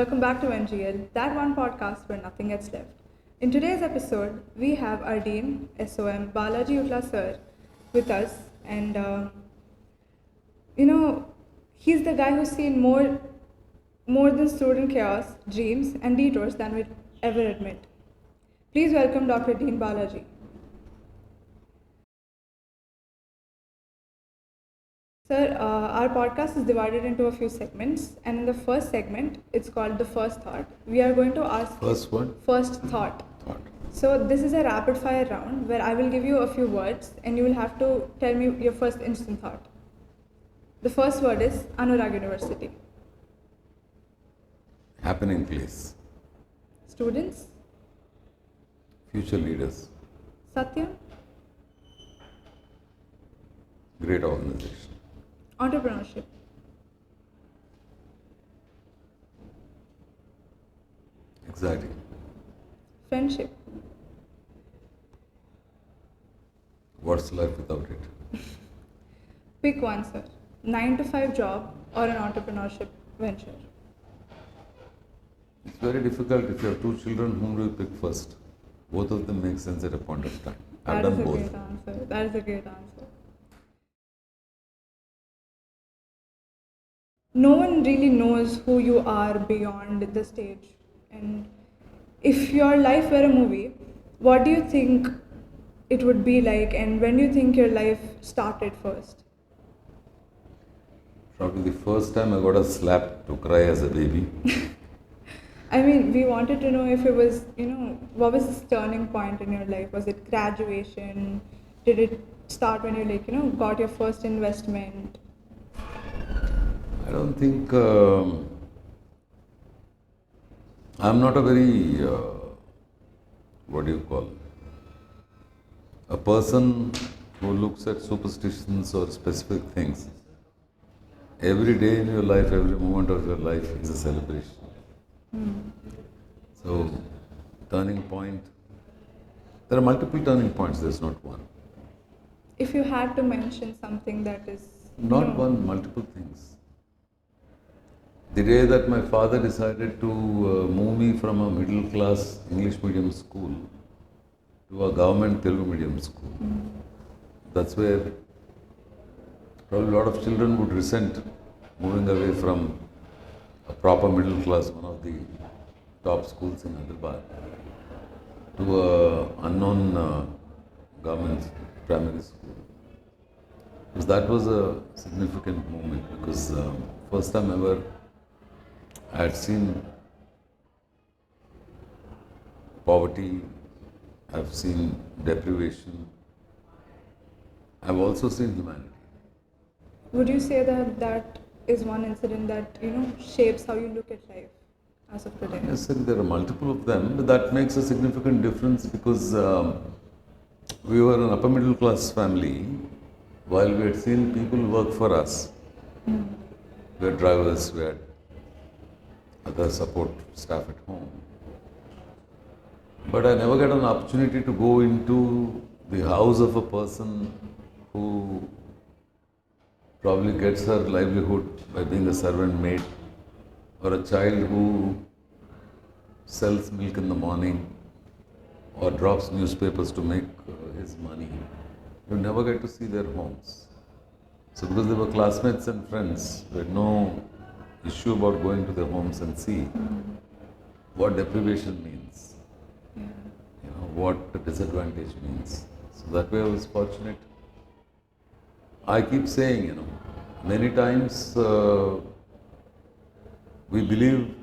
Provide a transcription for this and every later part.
Welcome back to NGL, that one podcast where nothing gets left. In today's episode, we have our Dean, SOM, Balaji Utla sir, with us. And, he's the guy who's seen more than student chaos, dreams, and detours than we'd ever admit. Please welcome Dr. Dean Balaji. Sir, our podcast is divided into a few segments, and in the first segment, it's called the first thought. We are going to ask First what? first thought. Thought. So this is a rapid fire round where I will give you a few words, and you will have to tell me your first instant thought. The first word is Anurag University. Happening place. Students, Future leaders. Satyam, Great organization. entrepreneurship, Exciting. friendship, What's life without it? pick one, sir. 9 to 5 job or an entrepreneurship venture. It's very difficult if you have two children, whom do you pick first? Both of them make sense at a point of time. I've That is done a both. great answer. That is a great answer. No one really knows who you are beyond the stage. And if your life were a movie, what do you think it would be like, and when do you think your life started first? Probably the first time I got a slap to cry as a baby. I mean, we wanted to know if it was, what was this turning point in your life? Was it graduation? Did it start when you, got your first investment? I don't think I'm not a very what do you call a person who looks at superstitions or specific things. Every day in your life, every moment of your life is a celebration. So, turning point. There are multiple turning points. There's not one. If you had to mention something that is Not one, multiple things. The day that my father decided to move me from a middle class English medium school to a government Telugu medium school, that's where probably a lot of children would resent moving away from a proper middle class, one of the top schools in Hyderabad, to a unknown government primary school. Because that was a significant moment, because first time ever I had seen poverty, I've seen deprivation, I've also seen humanity. would you say that is one incident that, shapes how you look at life as of today? Yes, sir, there are multiple of them, but that makes a significant difference because we were an upper middle class family. While we had seen people work for us, we had drivers, we had other support staff at home. But I never got an opportunity to go into the house of a person who probably gets her livelihood by being a servant maid, or a child who sells milk in the morning or drops newspapers to make his money. You never get to see their homes. So because they were classmates and friends, we had no issue about going to their homes and see what deprivation means, what disadvantage means. So that way I was fortunate. I keep saying, many times we believe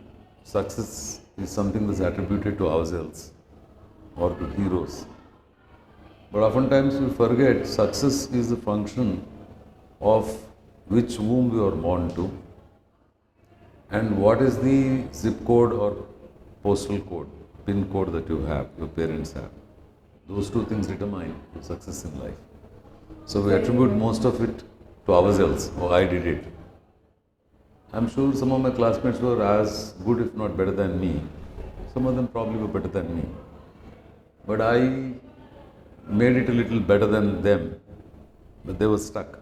success is something that's attributed to ourselves or to heroes. But oftentimes we forget success is a function of which womb you are born to and what is the zip code or postal code, PIN code that you have, your parents have. Those two things determine your success in life. So we attribute most of it to ourselves. Oh, I did it. I'm sure some of my classmates were as good, if not better than me. Some of them probably were better than me. But I made it a little better than them. But they were stuck.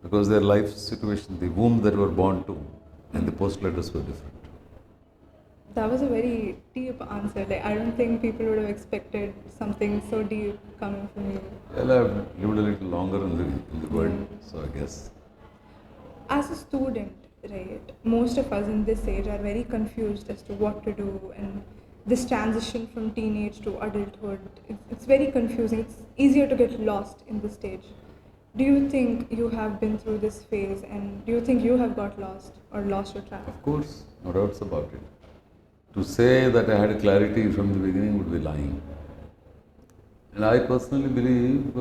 Because their life situation, the womb that they were born to, and the postal address were different. That was a very deep answer. Like, I don't think people would have expected something so deep coming from you. Well, I've lived a little longer in the world, so I guess. As a student, right, most of us in this age are very confused as to what to do, and this transition from teenage to adulthood, it's very confusing. It's easier to get lost in this stage. Do you think you have been through this phase, and do you think you have got lost or lost your track? Of course, no doubts about it. To say that I had clarity from the beginning would be lying. And I personally believe,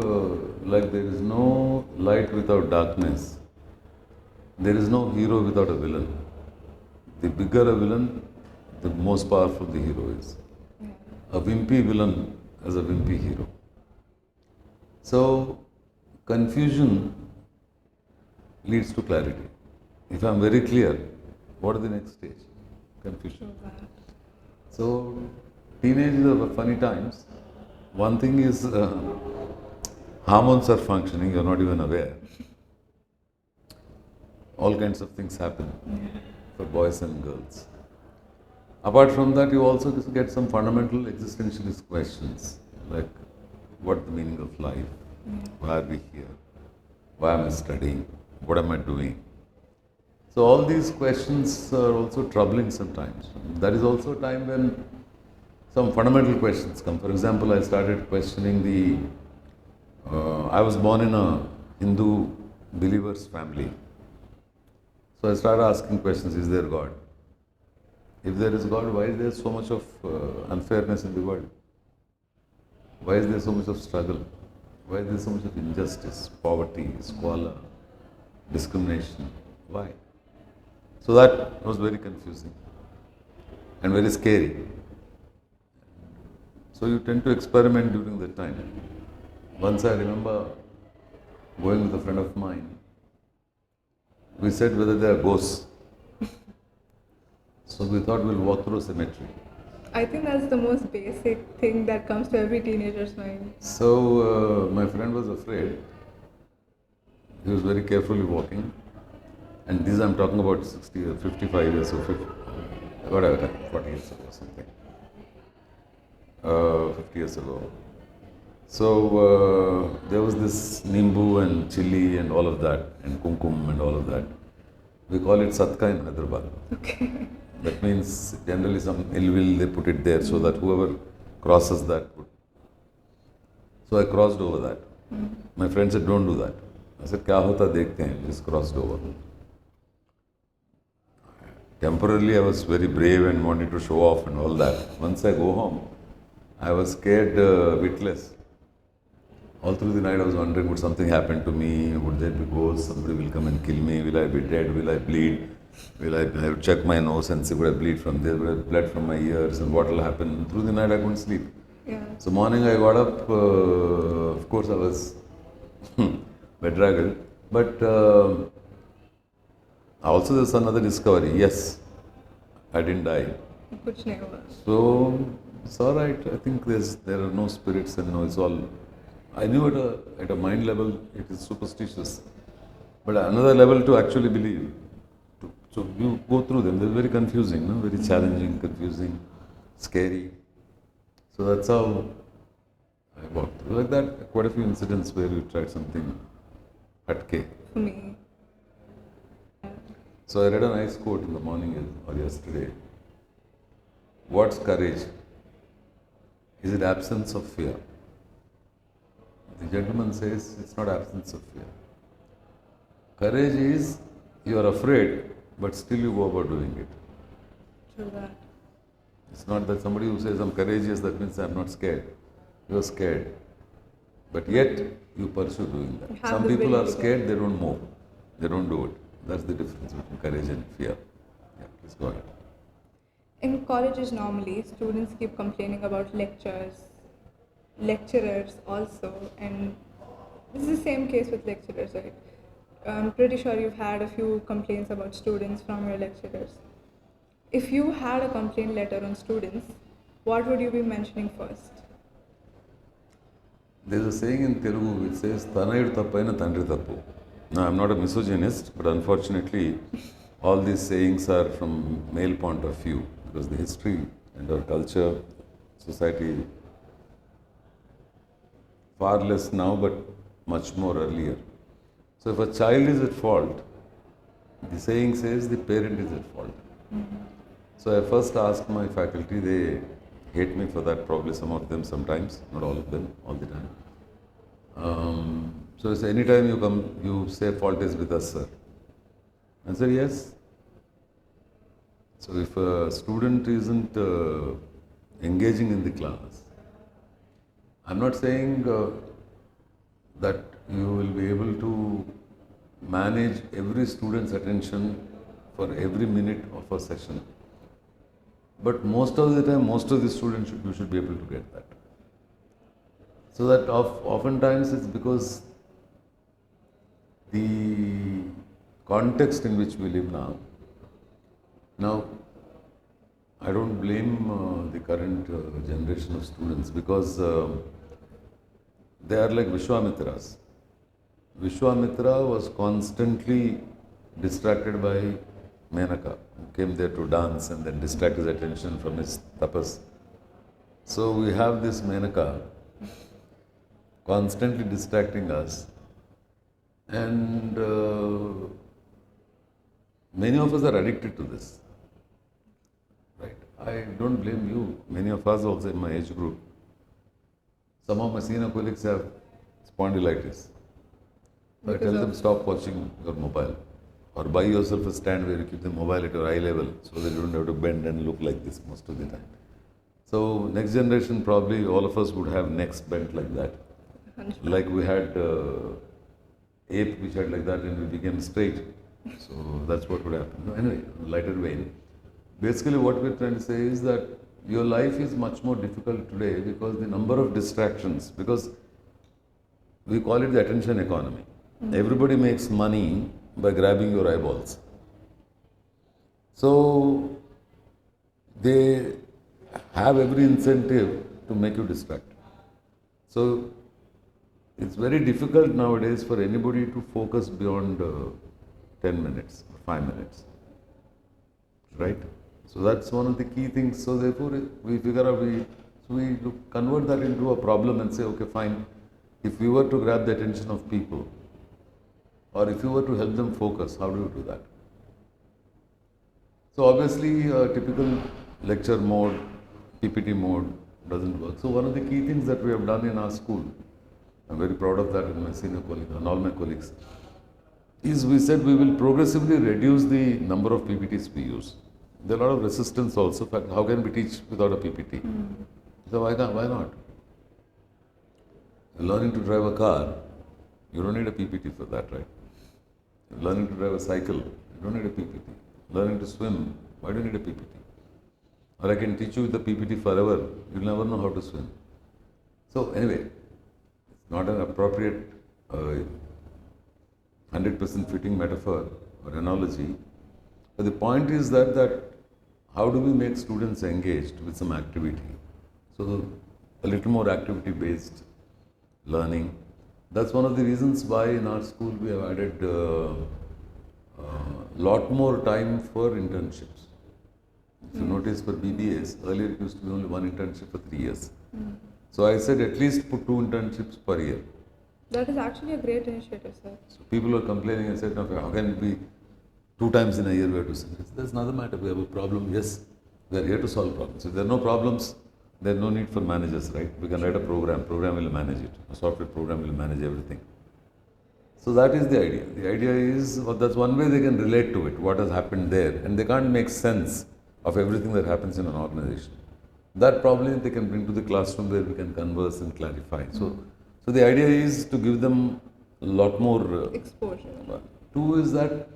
like there is no light without darkness. There is no hero without a villain. The bigger a villain, the most powerful the hero is. Yeah. A wimpy villain is a wimpy hero. So, confusion leads to clarity. If I am very clear, what is the next stage? Confusion. So, teenage are funny times. One thing is hormones are functioning, you are not even aware. All kinds of things happen for boys and girls. Apart from that, you also get some fundamental existentialist questions like what the meaning of life, why are we here, why am I studying, what am I doing. So all these questions are also troubling sometimes. That is also a time when some fundamental questions come. For example, I started questioning I was born in a Hindu believer's family. So I started asking questions, is there God? If there is God, why is there so much of unfairness in the world? Why is there so much of struggle? Why is there so much of injustice, poverty, squalor, discrimination? Why? So that was very confusing and very scary. So you tend to experiment during that time. Once I remember going with a friend of mine, we said whether there are ghosts. So we thought we'll walk through a cemetery. I think that's the most basic thing that comes to every teenager's mind. So my friend was afraid. He was very carefully walking. And this I'm talking about 60 or 55 years or 50, whatever, 40 years ago or something. 50 years ago. So there was this nimbu and chili and all of that, and kumkum and all of that. We call it satka in Hyderabad. Okay. That means generally some ill will they put it there so that whoever crosses that would. So I crossed over that. My friend said, don't do that. I said, kya hota dekhte hain, just crossed over. Temporarily I was very brave and wanted to show off and all that. Once I go home, I was scared witless. All through the night I was wondering, would something happen to me? Would there be ghosts? Somebody will come and kill me? Will I be dead? Will I bleed? Will I check my nose and see would I bleed from there? Would I blood from my ears? And what will happen? Through the night I couldn't sleep. Yeah. So morning I got up, of course I was bedraggled. But also there's another discovery. Yes, I didn't die. Kuch nahi hua. So it's all right. I think there are no spirits and it's all. I knew at a mind level it is superstitious, but another level to actually believe. So you go through them. They're very confusing, no? Very challenging, confusing, scary. So that's how I walked through. Like that, quite a few incidents where you tried something hatke. For me. So I read a nice quote in the morning or yesterday. What's courage? Is it absence of fear? The gentleman says it's not absence of fear. Courage is you are afraid, but still you go about doing it. True that. It's not that somebody who says I'm courageous, that means I'm not scared. You're scared. But yet you pursue doing that. Some people are scared, they don't move. They don't do it. That's the difference between courage and fear. Yeah, please go ahead. In colleges normally, students keep complaining about lecturers also, and this is the same case with lecturers, right? I'm pretty sure you've had a few complaints about students from your lecturers. If you had a complaint letter on students, what would you be mentioning first? There's a saying in Telugu which says, Tanayudu tappaina tandri tappu. Now, I'm not a misogynist, but unfortunately, all these sayings are from male point of view. because the history and our culture, society, far less now, but much more earlier. So if a child is at fault, the saying says the parent is at fault. So I first asked my faculty, they hate me for that, probably some of them sometimes, not all of them, all the time. So I say, anytime you come, you say fault is with us, sir. I said, yes. So if a student isn't engaging in the class, I'm not saying that you will be able to manage every student's attention for every minute of a session. But most of the time, most of the students, you should be able to get that. So that oftentimes it's because the context in which we live now. Now, I don't blame the current generation of students because they are like Vishwamitras. Vishwamitra was constantly distracted by Menaka, who came there to dance and then distract his attention from his tapas. So we have this Menaka constantly distracting us, and many of us are addicted to this. Right? I don't blame you. Many of us also in my age group. Some of my senior colleagues have spondylitis. So I tell them, stop watching your mobile, or buy yourself a stand where you keep the mobile at your eye level so that you don't have to bend and look like this most of the time. So next generation, probably all of us would have necks bent like that. Like we had ape which had like that and we became straight. So that's what would happen. Anyway, lighter vein. Basically what we're trying to say is that your life is much more difficult today because the number of distractions, because we call it the attention economy. Everybody makes money by grabbing your eyeballs. So they have every incentive to make you distracted. So it's very difficult nowadays for anybody to focus beyond 10 minutes or 5 minutes. Right? So that's one of the key things. So therefore we figure out, we convert that into a problem and say, okay, fine. If we were to grab the attention of people, or if you were to help them focus, how do you do that? So obviously, typical lecture mode, PPT mode doesn't work. So one of the key things that we have done in our school, I'm very proud of that in my senior colleagues and all my colleagues, is we said we will progressively reduce the number of PPTs we use. There are a lot of resistance also. In fact, how can we teach without a PPT? So why not? Learning to drive a car, you don't need a PPT for that, right? Learning to drive a cycle, you don't need a PPT. Learning to swim, why do you need a PPT? Or I can teach you with the PPT forever, you'll never know how to swim. So anyway, it's not an appropriate 100% fitting metaphor or analogy. But the point is that how do we make students engaged with some activity? So a little more activity-based learning. That's one of the reasons why in our school we have added lot more time for internships. If you notice for BBAs, earlier it used to be only one internship for 3 years. So I said at least put 2 internships per year. That is actually a great initiative, sir. So people were complaining and said, no, how can it be 2 times in a year we have to say? That's another matter. We have a problem. Yes, we are here to solve problems. If there are no problems, there is no need for managers, right? We can write a program will manage it. A software program will manage everything. So that is the idea. The idea is, well, that's one way they can relate to it, what has happened there. And they can't make sense of everything that happens in an organization. That probably they can bring to the classroom where we can converse and clarify. So the idea is to give them a lot more exposure. 2 is that,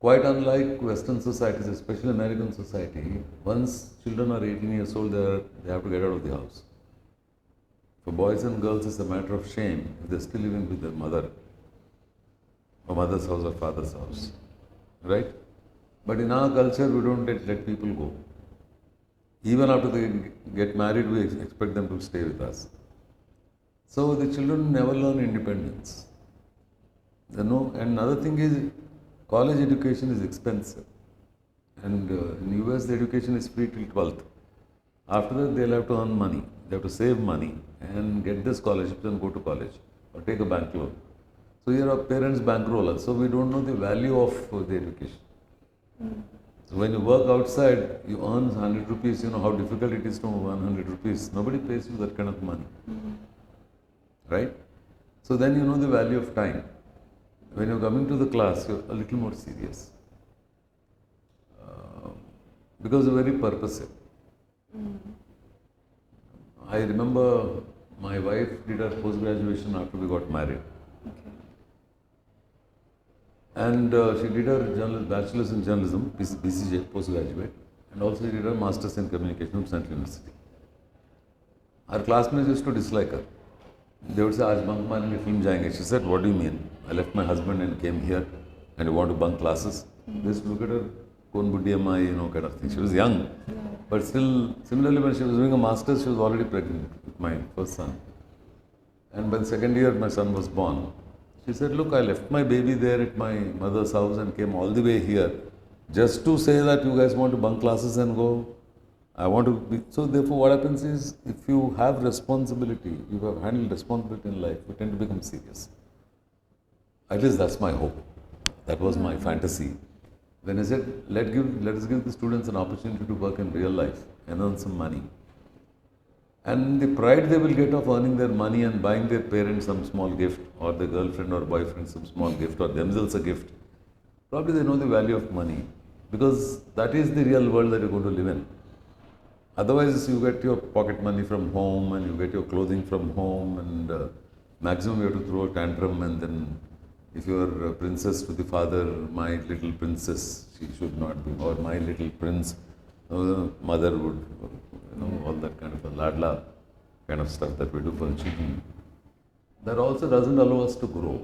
quite unlike Western societies, especially American society, once children are 18 years old, they have to get out of the house. For boys and girls, it's a matter of shame if they're still living with their mother, or mother's house or father's house, right? But in our culture, we don't let people go. Even after they get married, we expect them to stay with us. So the children never learn independence. And another thing is, college education is expensive. And in US, the education is free till 12th. After that, they'll have to earn money. They have to save money and get the scholarships and go to college or take a bank loan. So here our parents bankroll us. So we don't know the value of the education. So when you work outside, you earn 100 rupees. You know how difficult it is to earn 100 rupees. Nobody pays you that kind of money. Right? So then you know the value of time. When you're coming to the class, you're a little more serious. Because you're very purposive. I remember my wife did her post-graduation after we got married. Okay. And she did her bachelor's in journalism, BCJ, postgraduate, and also she did her master's in communication from Central University. Our classmates used to dislike her. They would say, "Aaj bunk marenge, film jayenge." She said, "What do you mean? I left my husband and came here, and you want to bunk classes?" They used to look at her, "Kon buddi am I," kind of thing. She was young, but still, similarly, when she was doing a master's, she was already pregnant with my first son. And by the second year, my son was born. She said, "Look, I left my baby there at my mother's house and came all the way here just to say that you guys want to bunk classes and go. I want to be." So therefore, what happens is, if you have responsibility, you have handled responsibility in life, you tend to become serious. At least that's my hope. That was my fantasy. When I said, let us give the students an opportunity to work in real life and earn some money. And the pride they will get of earning their money and buying their parents some small gift, or their girlfriend or boyfriend some small gift, or themselves a gift. Probably they know the value of money, because that is the real world that you're going to live in. Otherwise, you get your pocket money from home and you get your clothing from home, and maximum you have to throw a tantrum, and then if you are a princess to the father, "My little princess, she should not be," or "My little prince," mother would, all that kind of a ladla kind of stuff that we do for children. That also doesn't allow us to grow.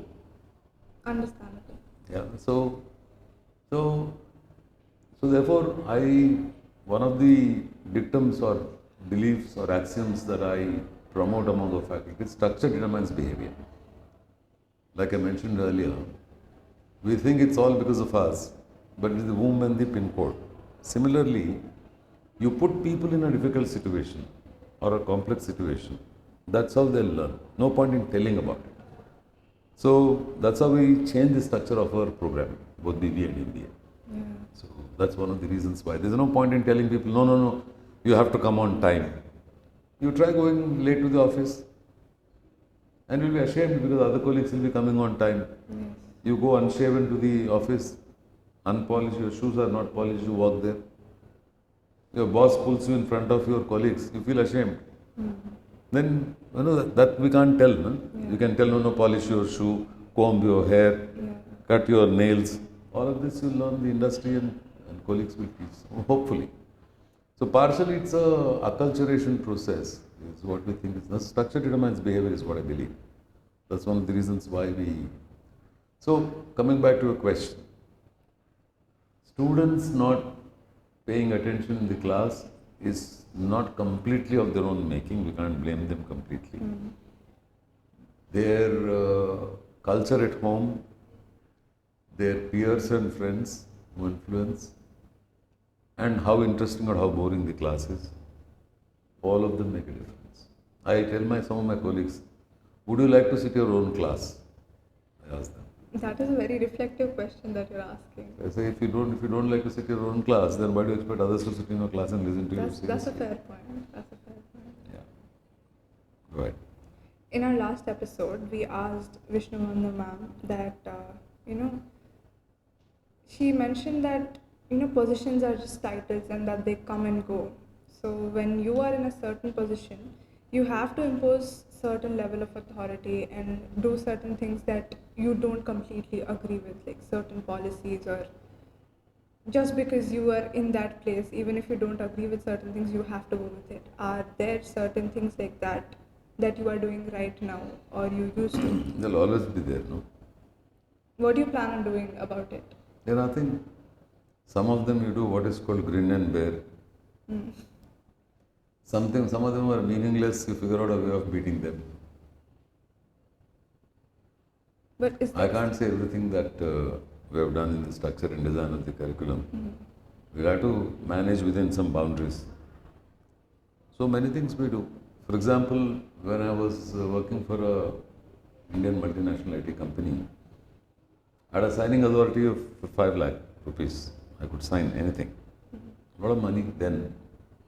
Understandable. Yeah. So therefore, one of the dictums or beliefs or axioms that I promote among our faculty is structure determines behavior. Like I mentioned earlier, we think it's all because of us, but it is the womb and the pin code. Similarly, you put people in a difficult situation or a complex situation, that's how they'll learn. No point in telling about it. So that's how we change the structure of our program, both BBA and MBA. Yeah. So that's one of the reasons why. There's no point in telling people, no, you have to come on time. You try going late to the office, and you'll be ashamed because other colleagues will be coming on time. Yes. You go unshaven to the office, unpolished, your shoes are not polished, you walk there. Your boss pulls you in front of your colleagues, you feel ashamed. Then, that we can't tell. No? Yeah. You can tell, no, polish your shoe, comb your hair, cut your nails. All of this you learn the industry, and colleagues will teach, hopefully. So partially it's a acculturation process, is what we think. The structure determines behavior is what I believe. That's one of the reasons why we... So coming back to your question, students not paying attention in the class is not completely of their own making. We can't blame them completely. Their culture at home, their peers and friends who influence, and how interesting or how boring the class is, all of them make a difference. I tell some of my colleagues, would you like to sit your own class? I ask them. That is a very reflective question that you're asking. I say, if you don't like to sit your own class, then why do you expect others to sit in your class and listen to you? That's a fair point. That's a fair point. Yeah. Go ahead. In our last episode, we asked Vishnuvandana ma'am that, she mentioned that, positions are just titles and that they come and go. So when you are in a certain position, you have to impose certain level of authority and do certain things that you don't completely agree with, like certain policies, or just because you are in that place, even if you don't agree with certain things, you have to go with it. Are there certain things like that you are doing right now, or you used to? They'll always be there, no? What do you plan on doing about it? Yeah, nothing. Some of them you do what is called grin and bear. Some of them are meaningless. You figure out a way of beating them. But I can't say everything that we have done in the structure and design of the curriculum. We have to manage within some boundaries. So many things we do. For example, when I was working for a Indian multinational IT company, I had a signing authority of 5 lakh rupees. I could sign anything. A lot of money then.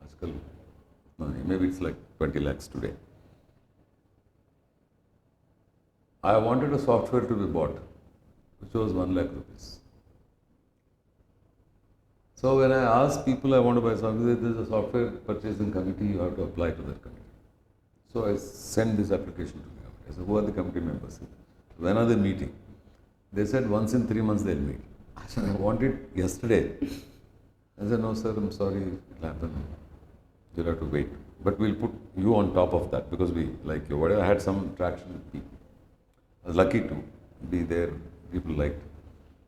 Ajkal, maybe it's like 20 lakhs today. I wanted a software to be bought, which was 1 lakh rupees. So when I asked people I want to buy software, there is a software purchasing committee, you have to apply to that committee. So I sent this application to the committee. I said, who are the committee members? When are they meeting? They said once in 3 months they'll meet. I said, I want it yesterday. I said, no sir, I'm sorry, it'll happen. You'll have to wait. But we'll put you on top of that because we like you. Whatever, I had some traction with people. I was lucky to be there, people liked it.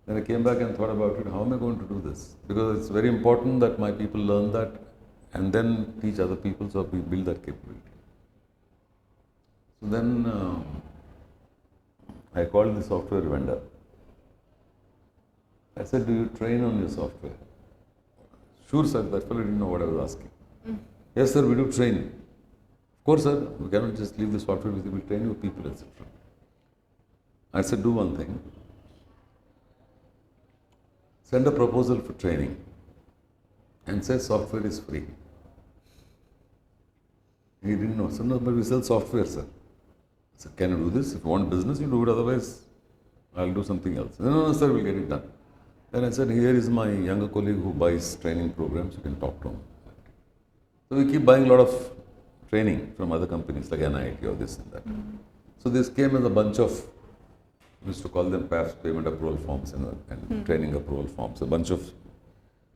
Then I came back and thought about it, how am I going to do this? Because it's very important that my people learn that and then teach other people so we build that capability. So then I called the software vendor. I said, do you train on your software? Sure sir, that fellow didn't know what I was asking. Yes sir, we do train. Of course sir, we cannot just leave the software with you, we'll train your people, etc. I said, do one thing. Send a proposal for training and say software is free. He didn't know. So, no, but we sell software, sir. I said, can you do this? If you want business, you do it. Otherwise, I'll do something else. No, sir, we'll get it done. Then I said, here is my younger colleague who buys training programs. You can talk to him. So we keep buying a lot of training from other companies like NIT or this and that. So this came as a bunch of, we used to call them PAFs, payment approval forms and training approval forms, a bunch of.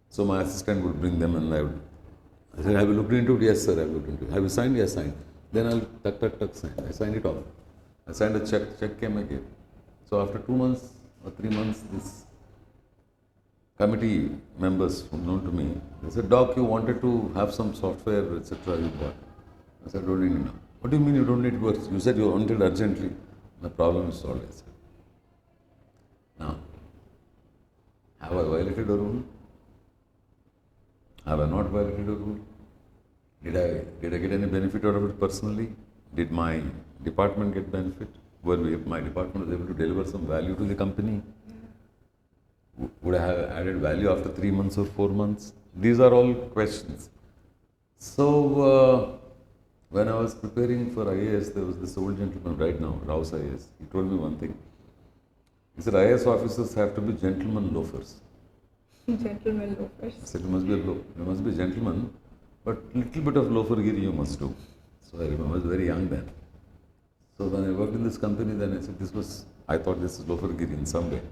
So my assistant would bring them and I said, have you looked into it? Yes sir, I've looked into it. Have you signed? Yes, signed. Then I'll tuck, sign. I signed it off. I signed a check came again. So after 2 months or 3 months, this committee members who known to me, they said, Doc, you wanted to have some software, etc. you bought. I said, I don't need it now. What do you mean you don't need it? You said you wanted urgently. The problem is solved, I said. Now, have I violated a rule? Have I not violated a rule? Did I get any benefit out of it personally? Did my department get benefit? My department was able to deliver some value to the company? Would I have added value after 3 months or 4 months? These are all questions. So, when I was preparing for IAS, there was this old gentleman right now, Rao's IAS. He told me one thing. He said, IAS officers have to be gentlemen loafers. Gentlemen loafers. I said, you must be gentlemen, but little bit of loafergiri you must do. So I remember, I was very young then. So when I worked in this company, then I said, I thought this is loafergiri in some way.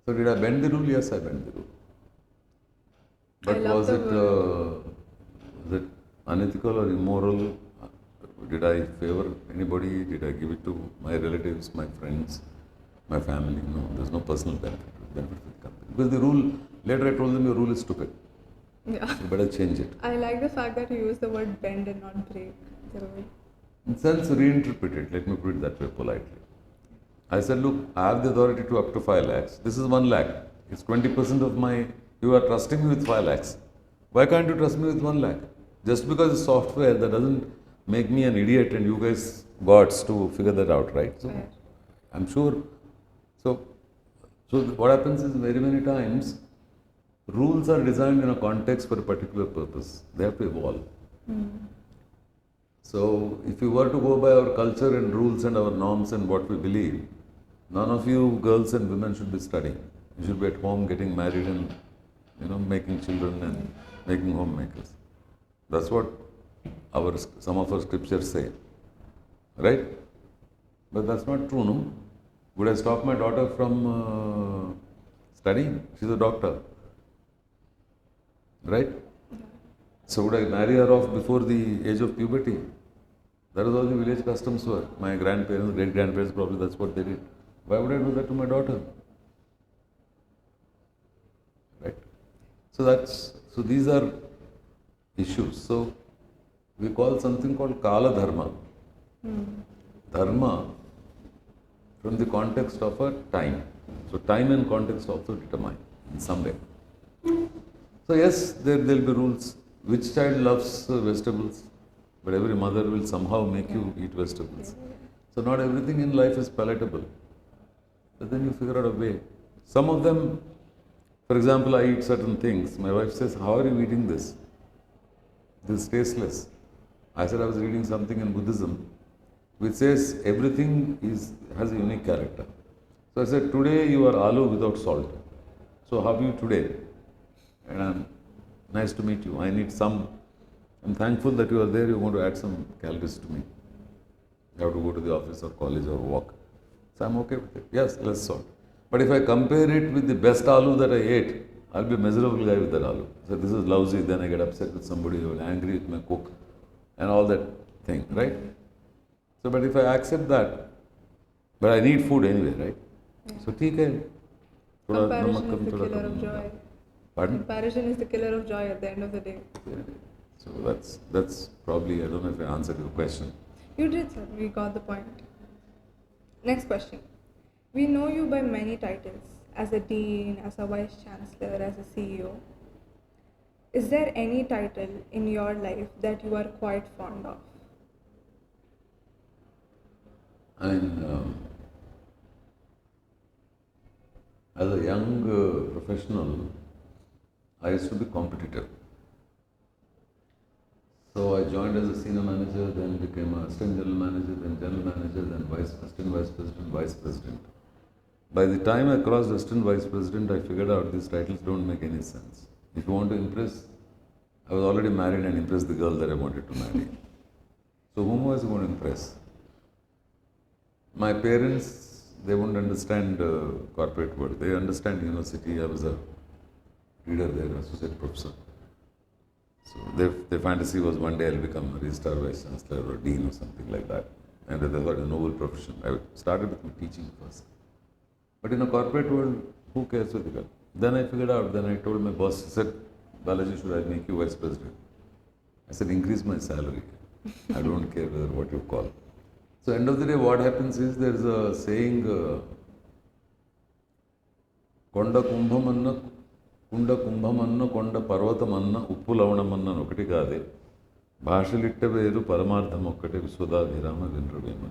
So did I bend the rule? Yes, I bent the rule. But was it unethical or immoral? Did I favor anybody? Did I give it to my relatives, my friends, my family? No, there's no personal benefit for the company. Because the rule, later I told them your rule is stupid. Yeah. You better change it. I like the fact that you use the word bend and not break the rule. In sense, reinterpret it. Let me put it that way politely. I said, look, I have the authority to up to 5 lakhs. This is 1 lakh. It's 20% of my, you are trusting me with 5 lakhs. Why can't you trust me with 1 lakh? Just because it's software, that doesn't make me an idiot and you guys gods to figure that out, right? So, Right. I'm sure. So what happens is very many times, rules are designed in a context for a particular purpose. They have to evolve. So if you were to go by our culture and rules and our norms and what we believe, none of you girls and women should be studying. You should be at home getting married and making children and making homemakers. That's what some of our scriptures say. Right? But that's not true, no? Would I stop my daughter from studying? She's a doctor. Right? So would I marry her off before the age of puberty? That was how the village customs were. My grandparents, great-grandparents, probably that's what they did. Why would I do that to my daughter? Right? So these are issues. So we call something called Kala Dharma. Dharma from the context of a time. So time and context also determine in some way. So yes, there'll be rules. Which child loves vegetables? But every mother will somehow make you eat vegetables. So not everything in life is palatable. But then you figure out a way. Some of them, for example, I eat certain things. My wife says, "How are you eating this? This is tasteless." I said I was reading something in Buddhism which says everything has a unique character. So I said, "Today you are aloo without salt. So how are you today?" And nice to meet you. I need some. I'm thankful that you are there. You're going to add some calories to me. You have to go to the office or college or walk. So I'm okay with it. Yes, less salt. But if I compare it with the best aloo that I ate, I'll be a miserable guy with that aloo. So this is lousy. Then I get upset with somebody who will angry with my cook and all that thing, right? So, but if I accept that, but I need food anyway, right? So, ठीक है. थोड़ा नमक Comparison come, is the थोड़ा killer come of होगा. joy. Pardon? Comparison is the killer of joy at the end of the day. So that's probably, I don't know if I answered your question. You did, sir. We got the point. Next question. We know you by many titles, as a dean, as a vice chancellor, as a CEO. Is there any title in your life that you are quite fond of? I mean, as a young professional, I used to be competitive. So I joined as a senior manager, then became an assistant general manager, then general manager, then assistant vice president, vice president. By the time I crossed assistant vice president, I figured out these titles don't make any sense. If you want to impress, I was already married and impressed the girl that I wanted to marry. So whom was I going to impress? My parents, they wouldn't understand corporate world. They understand university. I was a reader there, associate professor. So their fantasy was one day I'll become a registrar, vice chancellor, or dean or something like that. And they thought a noble profession. I started with my teaching first. But in a corporate world, who cares with the girl? Then I figured out, then I told my boss, he said, "Balaji, should I make you vice president?" I said, "Increase my salary. I don't care whether what you call." So end of the day, what happens is there is a saying, Konda Kumbhamanna, Kunda Kumbhamanna, Konda Parvatamanna, Uppu Lavanamanna Nokati Kade, Bhashalitta Vedu Paramartham Okkate Viswadabhirama Vinravema.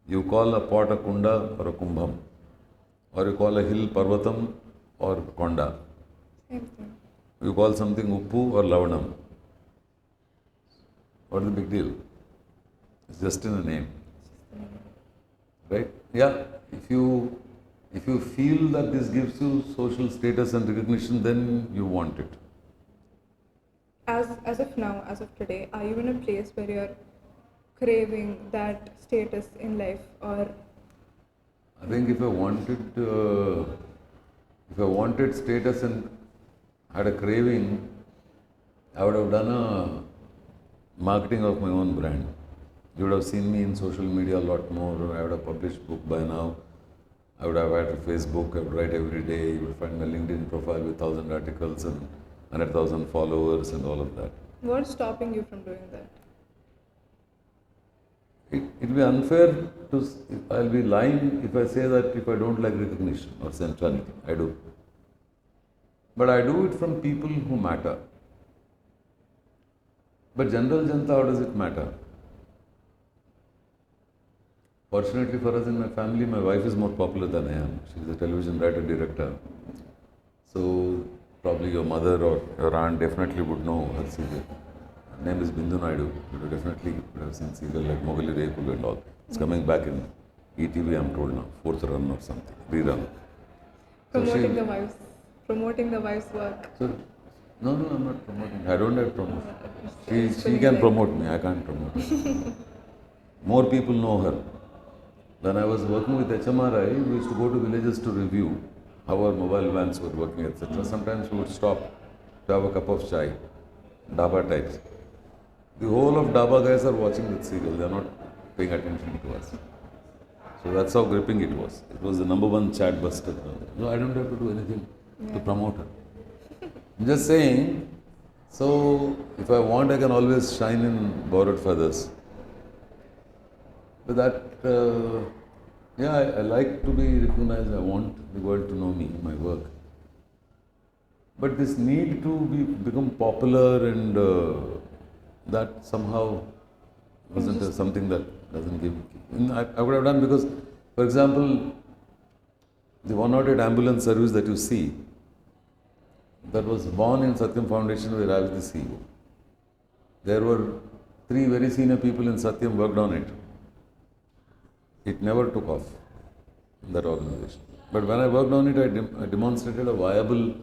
You call a pot a Kunda or a Kumbham, or you call a hill Parvatam or Konda. Same thing. You call something Uppu or Lavanam. What is the big deal? It's just in a name. Right? Yeah. If you feel that this gives you social status and recognition, then you want it. As of now, as of today, are you in a place where you're craving that status in life, or? I think if I wanted status and had a craving, I would have done a marketing of my own brand. You would have seen me in social media a lot more. I would have published book by now. I would have had a Facebook. I would write every day. You would find my LinkedIn profile with 1,000 articles and 100,000 followers and all of that. What's stopping you from doing that? It will be unfair to. I'll be lying if I say that if I don't like recognition or centrality. I do. But I do it from people who matter. But general janta, how does it matter? Fortunately for us in my family, my wife is more popular than I am. She's a television writer, director. So probably your mother or your aunt definitely would know her serial. Her name is Bindu Naidu. You definitely would have seen serial like Mogali Rekulu and all. It's coming back in ETV, I'm told now, 4th run or something, rerun. Promoting the wife's work. So, no, I'm not promoting. I don't have to promote. She can promote me. I can't promote her. More people know her. When I was working with HMRI, we used to go to villages to review how our mobile vans were working, etc. Sometimes we would stop to have a cup of chai, Daba types. The whole of Daba guys are watching that serial. They are not paying attention to us. So that's how gripping it was. It was the #1 chat buster. No, I don't have to do anything to promote her. I'm just saying, so if I want, I can always shine in borrowed feathers. But that, I like to be recognized. I want the world to know me, my work. But this need to become popular and that somehow wasn't something that doesn't give. I would have done because, for example, the 108 ambulance service that you see, that was born in Satyam Foundation where I was the CEO. There were 3 very senior people in Satyam worked on it. It never took off in that organization. But when I worked on it, I demonstrated a viable,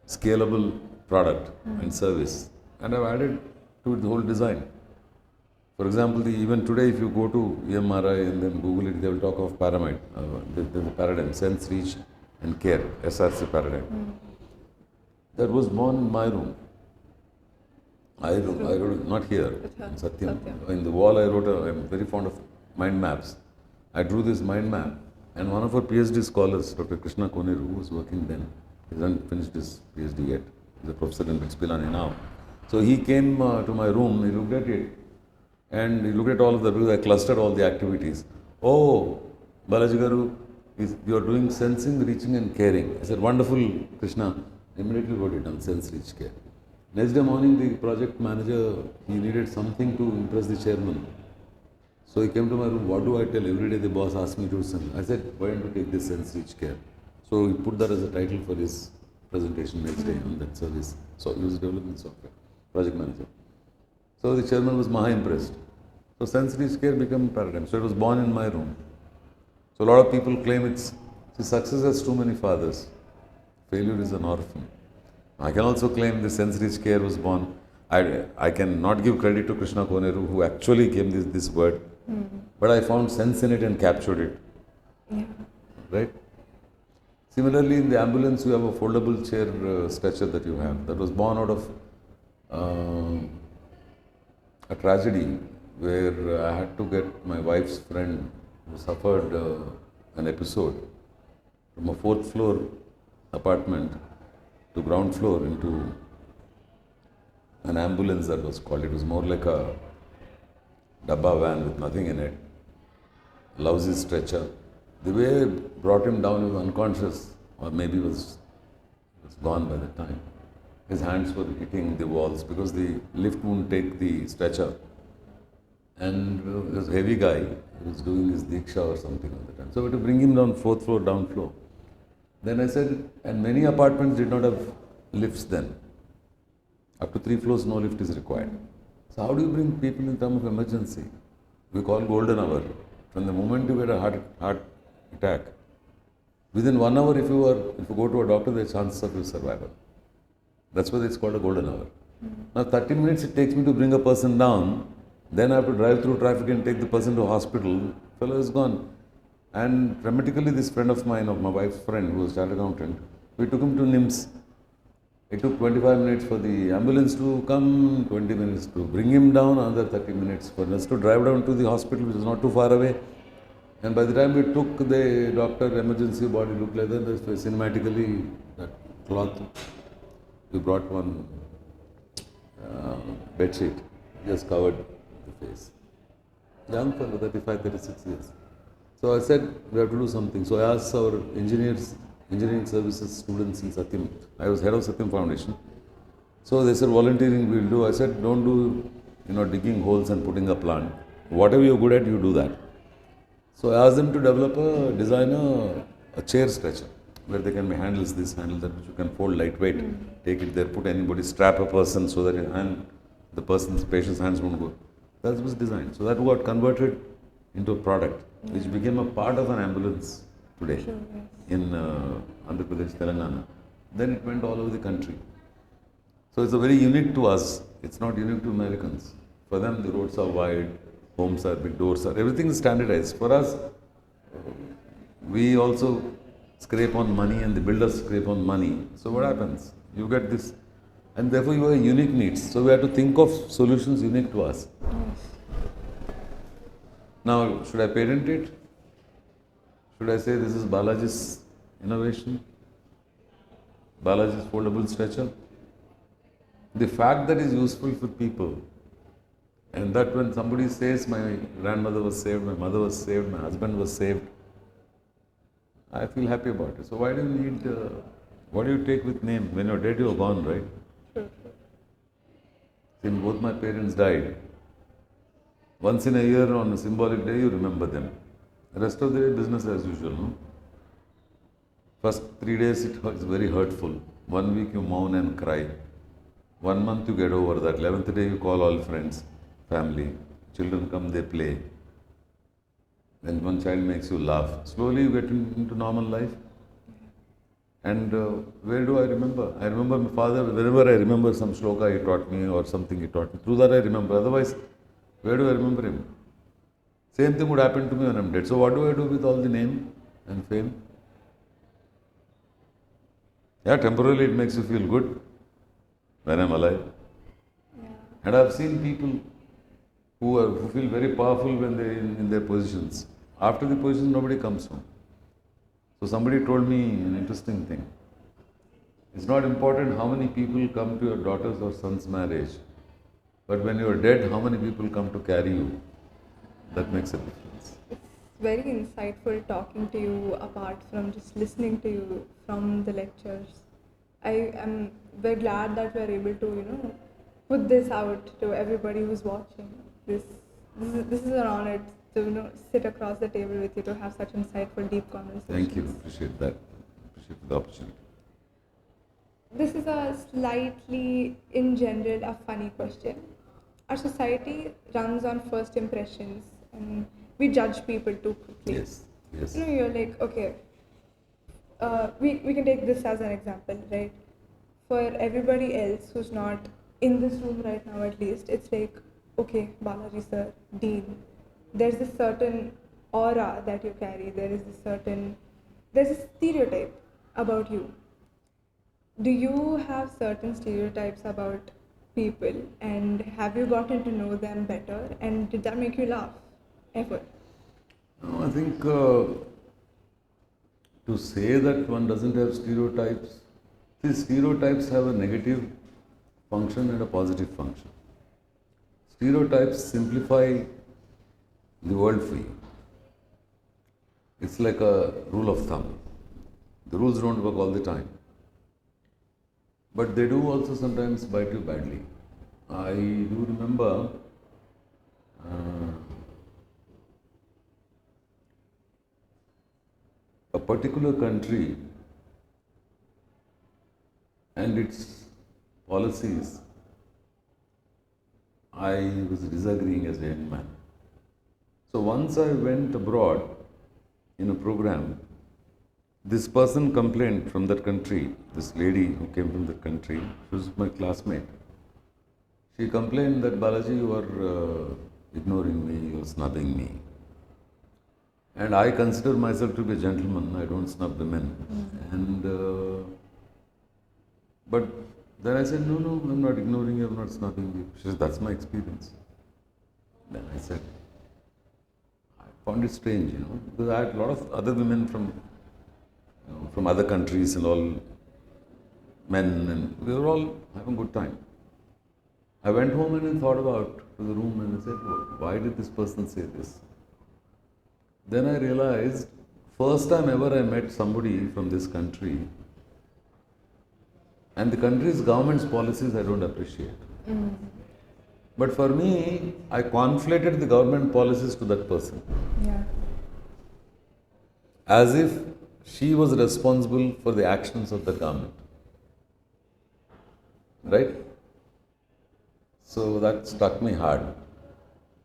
scalable product and service. And I've added to the whole design. For example, even today, if you go to EMRI and then Google it, they will talk of pyramid, the paradigm, sense, reach, and care, SRC paradigm. That was born in my room. I wrote not here, in Satyam. In the wall, I'm very fond of mind maps. I drew this mind map, and one of our PhD scholars, Dr. Krishna Koneru, who was working then, he hasn't finished his PhD yet. He's a professor in Pilani now. So he came to my room, he looked at it, and he looked at all of the, because I clustered all the activities. Oh, Balaji Garu, you are doing sensing, reaching, and caring. I said, wonderful, Krishna. Immediately got it done, sense, reach, care. Next day morning, the project manager, he needed something to impress the chairman. So he came to my room, what do I tell? Every day the boss asked me to send. I said, why don't you take this sense, reach, care? So he put that as a title for his presentation next day on that service. So he was developing software, project manager. So the chairman was maha impressed. So sense, reach, care became a paradigm. So it was born in my room. So a lot of people claim success has too many fathers. Failure is an orphan. I can also claim the sense, reach, care was born. I can not give credit to Krishna Koneru, who actually came this word, but I found sense in it and captured it. Yeah. Right? Similarly, in the ambulance, you have a foldable chair stretcher that you have. That was born out of a tragedy where I had to get my wife's friend who suffered an episode from a 4th floor apartment to ground floor into an ambulance that was called. It was more like a dabba van with nothing in it, lousy stretcher. The way I brought him down, he was unconscious, or maybe was gone by the time. His hands were hitting the walls because the lift wouldn't take the stretcher. And he was a heavy guy, he was doing his diksha or something at the time. So we had to bring him down 4th floor, down floor. Then I said, and many apartments did not have lifts then. Up to 3 floors, no lift is required. So how do you bring people in time of emergency? We call golden hour. From the moment you get a heart attack, within 1 hour, if you go to a doctor, there are chances of your survival. That's why it's called a golden hour. Now 30 minutes it takes me to bring a person down, then I have to drive through traffic and take the person to hospital. Fellow is gone. And dramatically, this friend of mine, of my wife's friend, who was a chartered accountant, we took him to NIMS. It took 25 minutes for the ambulance to come, 20 minutes to bring him down, another 30 minutes for us to drive down to the hospital, which is not too far away. And by the time we took the doctor, emergency body looked like that, cinematically, that cloth, we brought one bedsheet, just covered the face. Young fellow, 35, 36 years. So I said, we have to do something. So I asked our engineering services students in Satyam. I was head of Satyam Foundation. So they said, volunteering we'll do. I said, don't do, digging holes and putting a plant. Whatever you're good at, you do that. So I asked them to design a chair stretcher, where there can be handles this, handle that, which you can fold lightweight, take it there, put anybody, strap a person so that the patient's hands won't go. That was designed. So that got converted into a product, which became a part of an ambulance today in Andhra Pradesh, Telangana. Then it went all over the country. So it's a very unique to us. It's not unique to Americans. For them, the roads are wide, homes are big, doors are, everything is standardized. For us, we also scrape on money and the builders scrape on money. So what happens? You get this, and therefore you have unique needs. So we have to think of solutions unique to us. Now, should I patent it? Should I say this is Balaji's innovation? Balaji's foldable stretcher? The fact that is useful for people, and that when somebody says my grandmother was saved, my mother was saved, my husband was saved, I feel happy about it. So why do you need What do you take with name? When you're dead, you're gone, right? True, true. Since both my parents died, once in a year on a symbolic day, you remember them. The rest of the day, business as usual. No? First 3 days, it's very hurtful. 1 week, you mourn and cry. 1 month, you get over that. 11th day, you call all friends, family. Children come, they play. Then one child makes you laugh. Slowly, you get into normal life. And where do I remember? I remember my father, whenever I remember some shloka he taught me or something he taught me, through that I remember. Otherwise, where do I remember him? Same thing would happen to me when I'm dead. So what do I do with all the name and fame? Yeah, temporarily it makes you feel good when I'm alive. Yeah. And I've seen people who feel very powerful when they're in their positions. After the position, nobody comes home. So somebody told me an interesting thing. It's not important how many people come to your daughter's or son's marriage, but when you're dead, how many people come to carry you? That makes a difference. It's very insightful talking to you apart from just listening to you from the lectures. I am very glad that we're able to, put this out to everybody who's watching. This is an honor to sit across the table with you to have such insightful, deep conversations. Thank you. Appreciate that. Appreciate the opportunity. This is a slightly, in general, a funny question. Our society runs on first impressions and we judge people too quickly. Yes. Yes. You're like, okay, we can take this as an example, right? For everybody else who's not in this room right now, at least, it's like, okay, Balaji sir, Dean, there's this certain aura that you carry, there's a stereotype about you. Do you have certain stereotypes about people and have you gotten to know them better and did that make you laugh ever? No, I think to say that one doesn't have stereotypes, these stereotypes have a negative function and a positive function. Stereotypes simplify the world for you. It's like a rule of thumb. The rules don't work all the time. But they do also sometimes bite you badly. I do remember a particular country and its policies, I was disagreeing as a young man. So once I went abroad in a program, this person complained from that country, this lady who came from that country, she was my classmate. She complained that Balaji, you are ignoring me, you are snubbing me. And I consider myself to be a gentleman, I don't snub women. And but then I said, no, I'm not ignoring you, I'm not snubbing you. She said, that's my experience. Then I said, I found it strange, because I had a lot of other women from other countries and all, men, and we were all having a good time. I went home and I thought about to the room and I said, why did this person say this? Then I realized, first time ever I met somebody from this country, and the country's government's policies I don't appreciate. But for me, I conflated the government policies to that person. Yeah. As if she was responsible for the actions of the government. Right? So that struck me hard.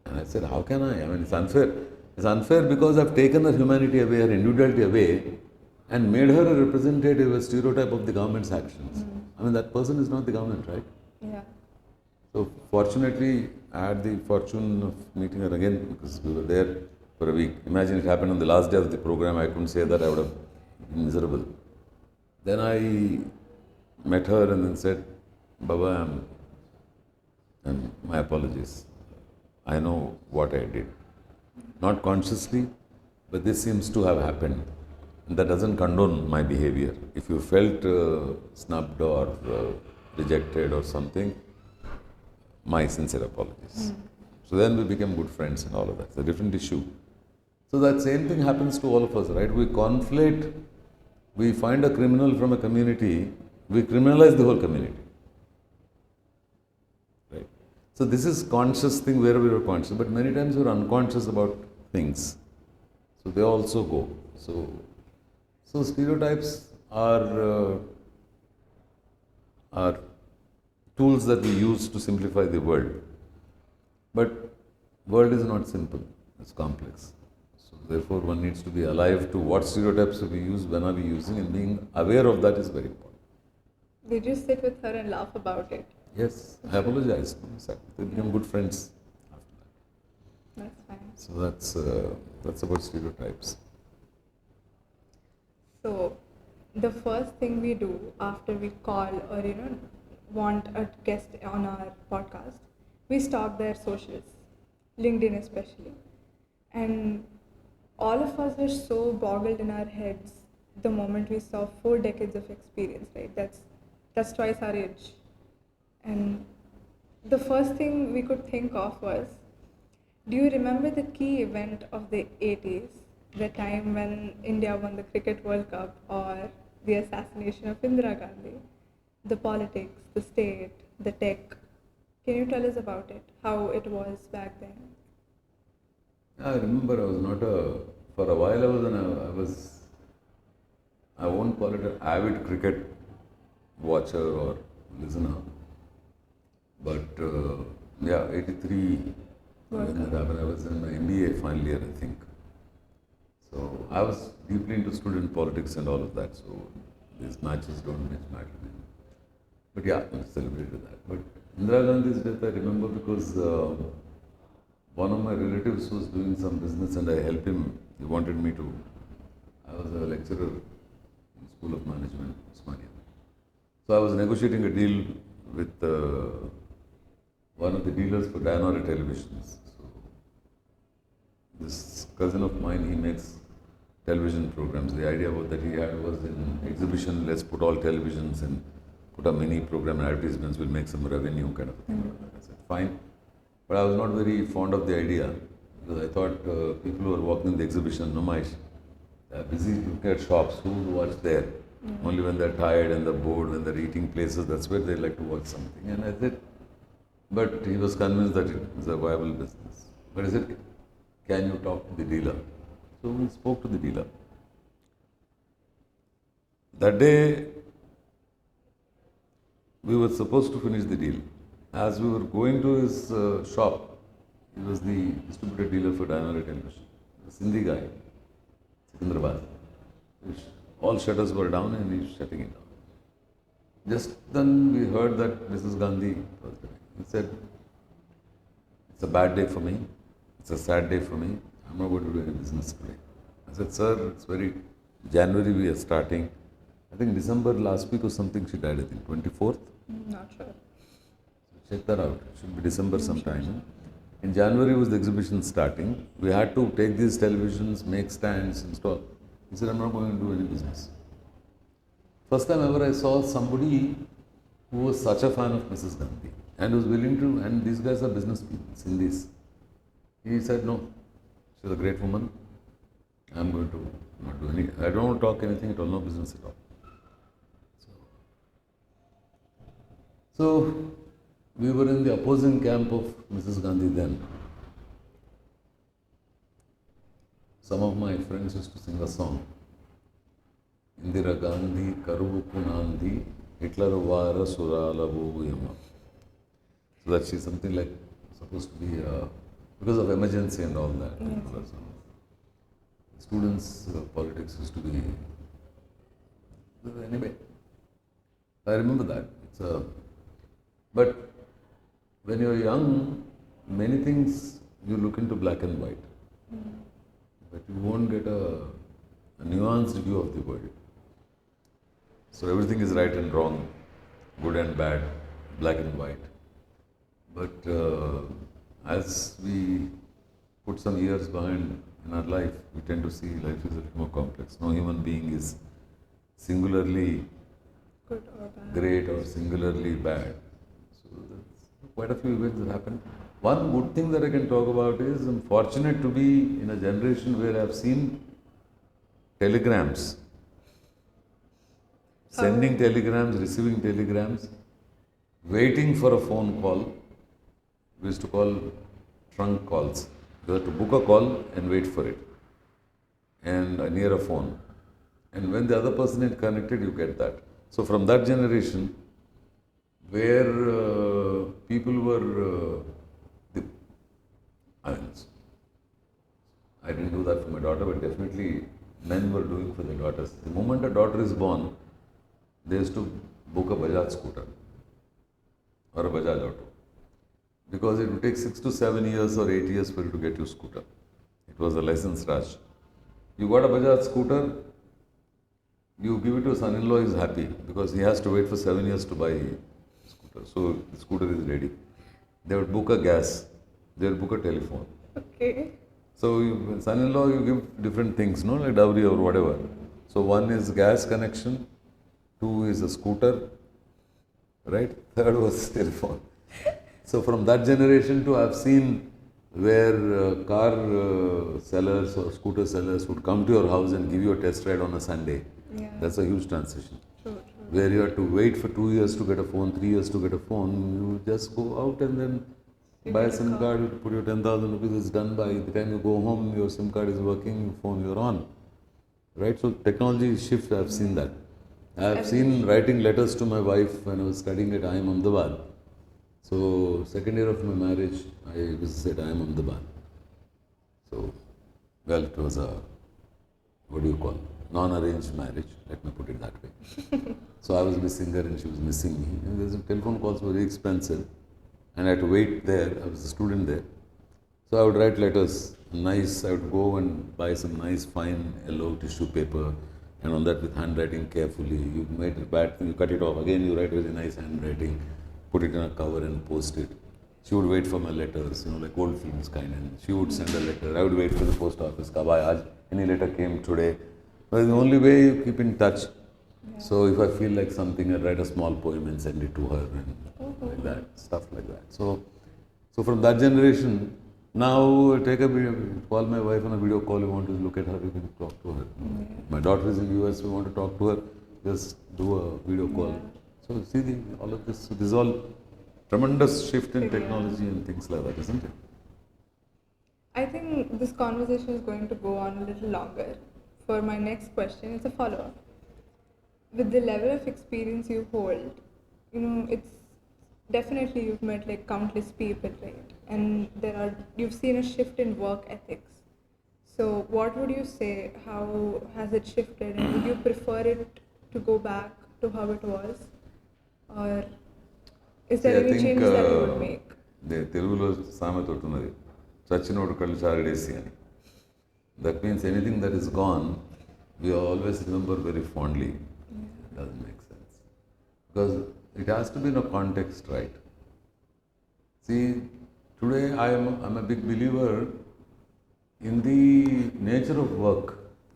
And I said, how can I? I mean, it's unfair. It's unfair because I've taken her humanity away, her individuality away, and made her a representative, a stereotype of the government's actions. I mean, that person is not the government, right? Yeah. So fortunately, I had the fortune of meeting her again because we were there for a week. Imagine it happened on the last day of the program. I couldn't say that, I would have been miserable. Then I met her and then said, Baba, and my apologies. I know what I did. Not consciously, but this seems to have happened. And that doesn't condone my behavior. If you felt snubbed or rejected or something, my sincere apologies. So then we became good friends and all of that. It's a different issue. So that same thing happens to all of us, right? We conflate we find a criminal from a community, we criminalize the whole community. Right? So this is conscious thing where we are conscious, but many times we are unconscious about things. So they also go. So stereotypes are tools that we use to simplify the world. But world is not simple, it's complex. So therefore one needs to be alive to what stereotypes we use, when are we using, and being aware of that is very important. Did you sit with her and laugh about it? Yes, I apologized. They became good friends after that. That's fine. So that's about stereotypes. So, the first thing we do after we call or want a guest on our podcast, we stalk their socials, LinkedIn especially, and all of us were so boggled in our heads the moment we saw 4 decades of experience. Right? That's twice our age, and the first thing we could think of was, do you remember the key event of the 80s? The time when India won the Cricket World Cup, or the assassination of Indira Gandhi, the politics, the state, the tech. Can you tell us about it, how it was back then? I remember I was not for a while I won't call it an avid cricket watcher or listener, but 83, when that happened, I was in my MBA final year, I think. So I was deeply into student politics and all of that, so these matches don't much matter to me. But yeah, I celebrated that. But Indira Gandhi's death I remember because one of my relatives was doing some business and I helped him. He wanted me to. I was a lecturer in School of Management, Osmania. So I was negotiating a deal with one of the dealers for Dianora televisions. So this cousin of mine, he makes television programs. The idea that he had was in exhibition, let's put all televisions and put a mini program and advertisements, will make some revenue kind of thing. I said, fine. But I was not very fond of the idea because I thought people who are walking in the exhibition, Numaish, they are busy looking at shops, who will watch there? Only when they're tired and they're bored, when they're eating places, that's where they like to watch something. And I said, but he was convinced that it is a viable business. But I said, can you talk to the dealer? So we spoke to the dealer. That day, we were supposed to finish the deal. As we were going to his shop, he was the distributor dealer for Dianora television. A Sindhi guy, Secunderabad. All shutters were down and he's shutting it down. Just then we heard that Mrs. Gandhi was there. He said, it's a bad day for me. It's a sad day for me. I'm not going to do any business today. I said, sir, it's January we are starting. I think December last week or something she died, I think, 24th. Not sure. So check that out. It should be December sometime. In January was the exhibition starting. We had to take these televisions, make stands, install. He said, I'm not going to do any business. First time ever I saw somebody who was such a fan of Mrs. Gandhi and was willing to, and these guys are business people, Sindhis. He said, no, she's a great woman. I'm going to not do any, I don't want to talk anything at all, no business at all. So we were in the opposing camp of Mrs. Gandhi then. Some of my friends used to sing a song. Indira Gandhi, Karuvuku Nandi, Hitler Vara Surala Yama. So that she's something like supposed to be because of emergency and all that. Yes. Students' politics used to be. Anyway, I remember that. But when you're young, many things you look into black and white. But you won't get a nuanced view of the world. So everything is right and wrong, good and bad, black and white. But as we put some years behind in our life, we tend to see life is a little more complex. No human being is singularly Good or bad. great or singularly bad. So that's quite a few events that happened. One good thing that I can talk about is I'm fortunate to be in a generation where I've seen telegrams sending telegrams, receiving telegrams, waiting for a phone call. We used to call trunk calls. You have to book a call and wait for it, and near a phone. And when the other person is connected, you get that. So from that generation, where people were, I mean, I didn't do that for my daughter, but definitely men were doing for their daughters. The moment a daughter is born, they used to book a Bajaj scooter or a Bajaj auto, because it would take 6 to 7 years or 8 years for you to get your scooter. It was a license rush. You got a Bajaj scooter, you give it to a son-in-law, he's happy because he has to wait for 7 years to buy a scooter. So the scooter is ready. They would book a gas, they would book a telephone. Okay. So son-in-law, you give different things, no, like dowry or whatever. So one is gas connection, two is a scooter, right? Third was telephone. So from that generation to I've seen where car sellers or scooter sellers would come to your house and give you a test ride on a Sunday. Yeah. That's a huge transition. True. Where you have to wait for 2 years to get a phone, 3 years to get a phone. You just go out and then buy a SIM card, you put your 10,000 rupees, it's done. By the time you go home, your SIM card is working, your phone you're on. Right? So technology shift, I've seen that. I've seen writing letters to my wife when I was studying at IIM Ahmedabad. So second year of my marriage, I visited IIM Ahmedabad. So, well, it was a, what do you call, non-arranged marriage, let me put it that way. So I was missing her and she was missing me. And the telephone calls were very expensive. And I had to wait there. I was a student there. So I would write letters, nice. I would go and buy some nice, fine yellow tissue paper, and on that with handwriting carefully. You made it bad, you cut it off. Again, you write very nice handwriting, put it in a cover and post it. She would wait for my letters, like old films kind. And she would send a letter. I would wait for the post office. Any letter came today. But the only way you keep in touch. Yeah. So if I feel like something, I write a small poem and send it to her and like that, stuff like that. So from that generation, now take a video, call my wife on a video call, you want to look at her, you can talk to her. Yeah. My daughter is in US, we want to talk to her, just do a video call. Yeah. So see all of this, this is all tremendous shift in technology and things like that, isn't it? I think this conversation is going to go on a little longer. For my next question, it's a follow-up. With the level of experience you hold, it's definitely you've met like countless people, right? And you've seen a shift in work ethics. So what would you say, how has it shifted, and would you prefer it to go back to how it was? Or is there any changes that you would make? Telugulo సామెత ఉన్నది, చచ్చినోడు కళ్ళు చారడేసి అని. That means anything that is gone, we always remember very fondly. It doesn't make sense. Because it has to be in a context, right? See, today I'm a big believer in the nature of work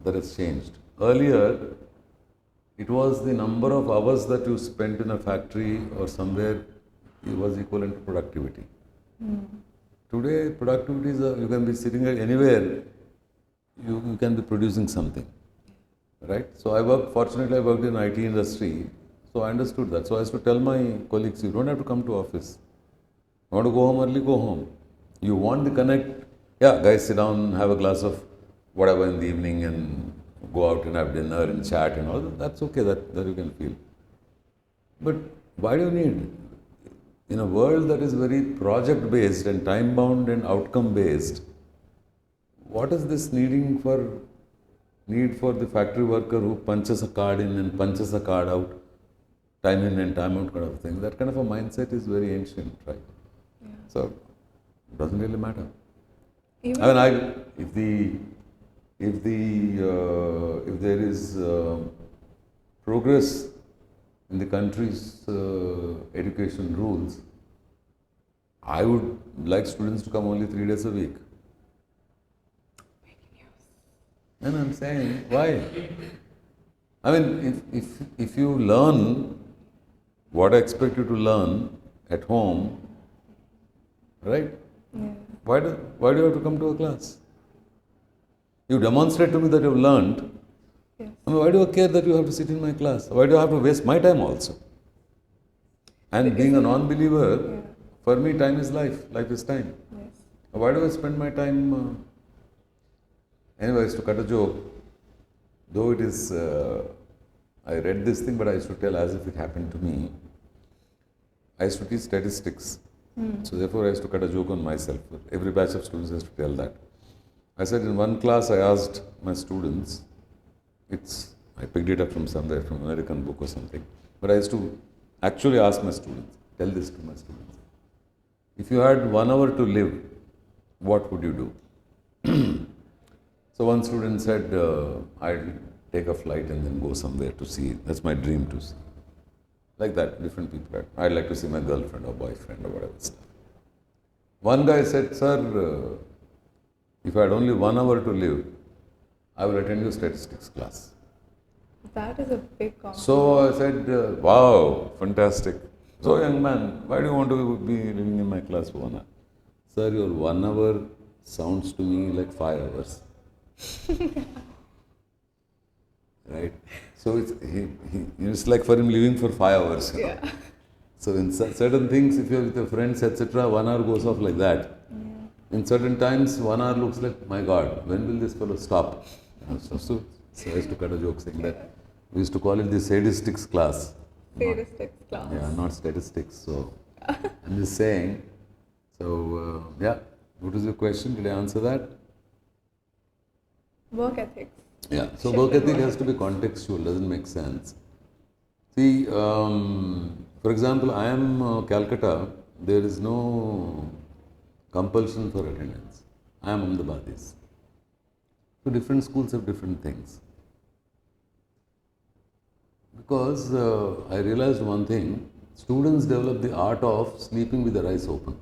that has changed. Earlier, it was the number of hours that you spent in a factory or somewhere, it was equivalent to productivity. Today, productivity is, you can be sitting anywhere, you can be producing something, right? So fortunately I worked in IT industry, so I understood that. So I used to tell my colleagues, you don't have to come to office. You want to go home early, go home. You want the connect, yeah, guys, sit down, have a glass of whatever in the evening and go out and have dinner and chat and all that. That's okay, that you can feel. But why do you need? In a world that is very project-based and time-bound and outcome-based, what is this need for the factory worker who punches a card in and punches a card out, time in and time out kind of thing? That kind of a mindset is very ancient, right? Yeah. So it doesn't really matter. If there is progress in the country's education rules, I would like students to come only 3 days a week. And I'm saying, why? I mean, if you learn what I expect you to learn at home, right? Yeah. Why do you have to come to a class? You demonstrate to me that you've learned, Yes. I mean, why do I care that you have to sit in my class? Why do I have to waste my time also? And being a non-believer, Yeah. for me, time is life. Life is time. Yes. Why do I spend my time? Anyways, to cut a joke, though it is, I read this thing, but I used to tell as if it happened to me. I used to teach statistics. So therefore, I used to cut a joke on myself. Every batch of students has to tell that. I said in one class, I asked my students, I picked it up from somewhere, from an American book or something, but I used to actually ask my students, tell this to my students. If you had 1 hour to live, what would you do? So one student said, I'd take a flight and then go somewhere to see. That's my dream to see. Like that, different people had. I'd like to see my girlfriend or boyfriend or whatever stuff. One guy said, sir, if I had only 1 hour to live, I will attend your statistics class. That is a big compliment. So I said, wow, fantastic. So young man, why do you want to be living in my class for 1 hour? Sir, your 1 hour sounds to me like 5 hours. Right? So it's like for him living for 5 hours. You know? Yeah. So in certain things, if you're with your friends, etc., 1 hour goes off like that. Yeah. In certain times, 1 hour looks like, my God, when will this fellow stop? So I used to cut a joke saying that we used to call it the sadistics class. Statistics class. Yeah, not statistics. So I'm just saying. So yeah, what was your question? Did I answer that? Work ethics. Yeah. So Shift work in ethic work. has to be contextual. Doesn't make sense. See, for example, I am Calcutta. There is no compulsion for attendance. I am Ahmedabadis. So different schools have different things. Because I realized one thing, students develop the art of sleeping with their eyes open.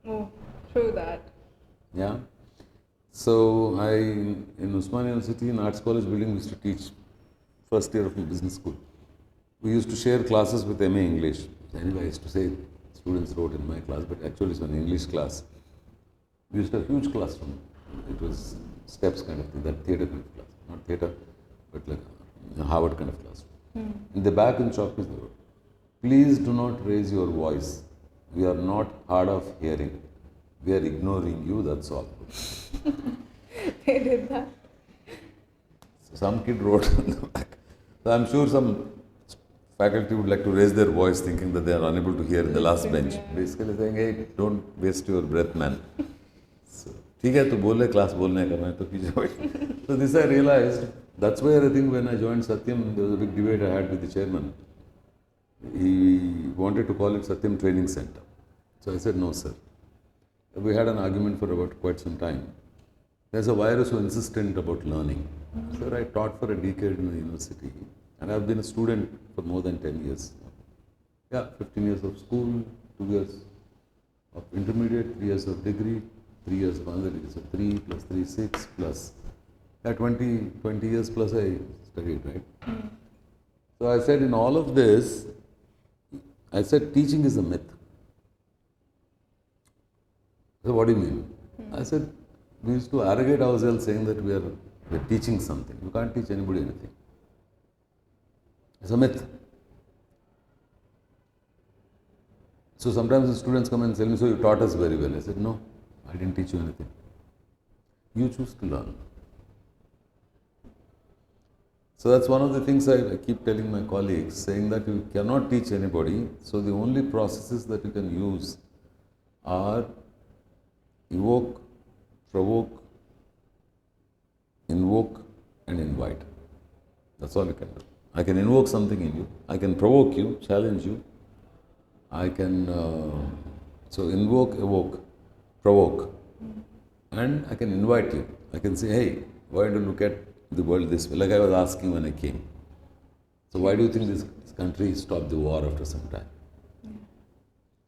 Oh, true that. Yeah. So in Usman University, in Arts College building, we used to teach first year of my business school. We used to share classes with MA English. Anyway, I used to say students wrote in my class, but actually it's an English class. We used to have a huge classroom. It was steps kind of thing, that theatre kind of class. Not theatre, but like a Harvard kind of classroom. In the back in chalk is the word. Please do not raise your voice. We are not hard of hearing. We are ignoring you, that's all. They did that. So some kid wrote on the back. So I'm sure some faculty would like to raise their voice thinking that they are unable to hear in the last bench. Yeah. Basically saying, hey, don't waste your breath, man. So, ठीक है तो बोल class बोलने का मैं तो कीजिए. So this I realized. That's why I think when I joined Satyam, there was a big debate I had with the chairman. He wanted to call it Satyam Training Center. So I said, no, sir. We had an argument for about quite some time. There's a virus who insistent about learning. So I taught for a decade in the university, and I've been a student for more than 10 years. Yeah, 15 years of school, 2 years of intermediate, 3 years of degree, 3 years of another degree. So 3 plus 3, 6 plus. Yeah, 20 years plus I studied, right? So I said in all of this, I said teaching is a myth. So what do you mean? I said, we used to arrogate ourselves saying that we're teaching something. You can't teach anybody anything. It's a myth. So sometimes the students come and tell me, so you taught us very well. I said, no, I didn't teach you anything. You choose to learn. So that's one of the things I keep telling my colleagues, saying that you cannot teach anybody. So the only processes that you can use are evoke, provoke, invoke, and invite. That's all you can do. I can invoke something in you. I can provoke you, challenge you. I can, so invoke, evoke, provoke. And I can invite you. I can say, hey, why don't you look at the world this way? Like I was asking when I came. So why do you think this country stopped the war after some time?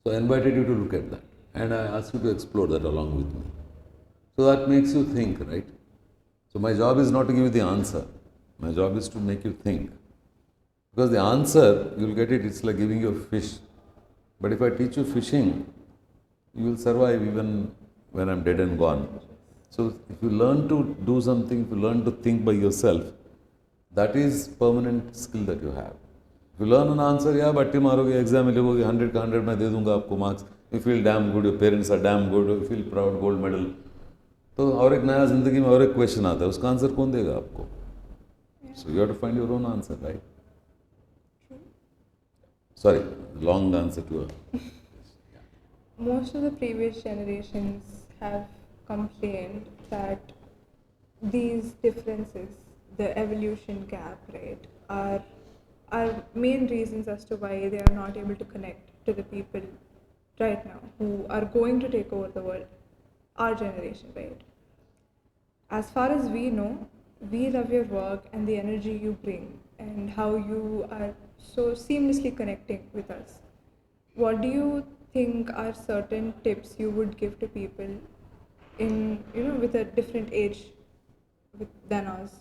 So I invited you to look at that. And I asked you to explore that along with me. So that makes you think, right? So my job is not to give you the answer. My job is to make you think. Because the answer, you'll get it, it's like giving you a fish. But if I teach you fishing, you will survive even when I'm dead and gone. So if you learn to do something, if you learn to think by yourself, That is permanent skill that you have. If you learn an answer, yeah, बट्टी मारोगे, exam में लिखोगे, 100 का 100 मैं दे दूंगा आपको marks. You feel damn good, your parents are damn good, you feel proud, gold medal. तो और एक नया जिंदगी में और एक क्वेश्चन आता है, उसका आंसर कौन देगा आपको? So you have to find your own answer, right? Sorry, long answer to a. Most of the previous generations have complained that these differences, the evolution gap, right, are main reasons as to why they are not able to connect to the people right now who are going to take over the world, our generation, right? As far as we know, we love your work and the energy you bring and how you are so seamlessly connecting with us. What do you think are certain tips you would give to people in, with a different age than us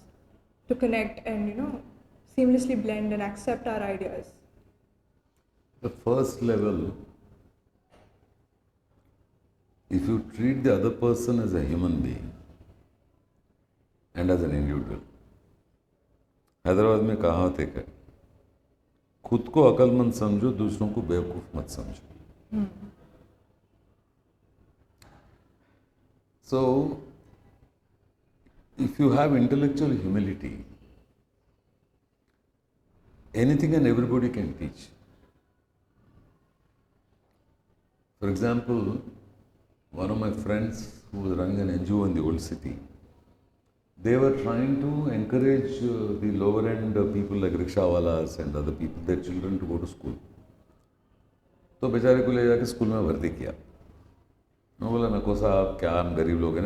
to connect and, seamlessly blend and accept our ideas? The first level, if you treat the other person as a human being and as an individual, Hyderabad में कहावत एक है, खुद को अक्लमंद समझो, दूसरों को बेवकूफ मत समझो. So, if you have intellectual humility, anything and everybody can teach. For example, one of my friends who was running an NGO in the old city, they were trying to encourage the lower end people like rickshawalas and other people, their children to go to school. तो बेचारे को ले जाके school में भर्ती किया. मैं बोला नको साहब, क्या हम गरीब लोग हैं,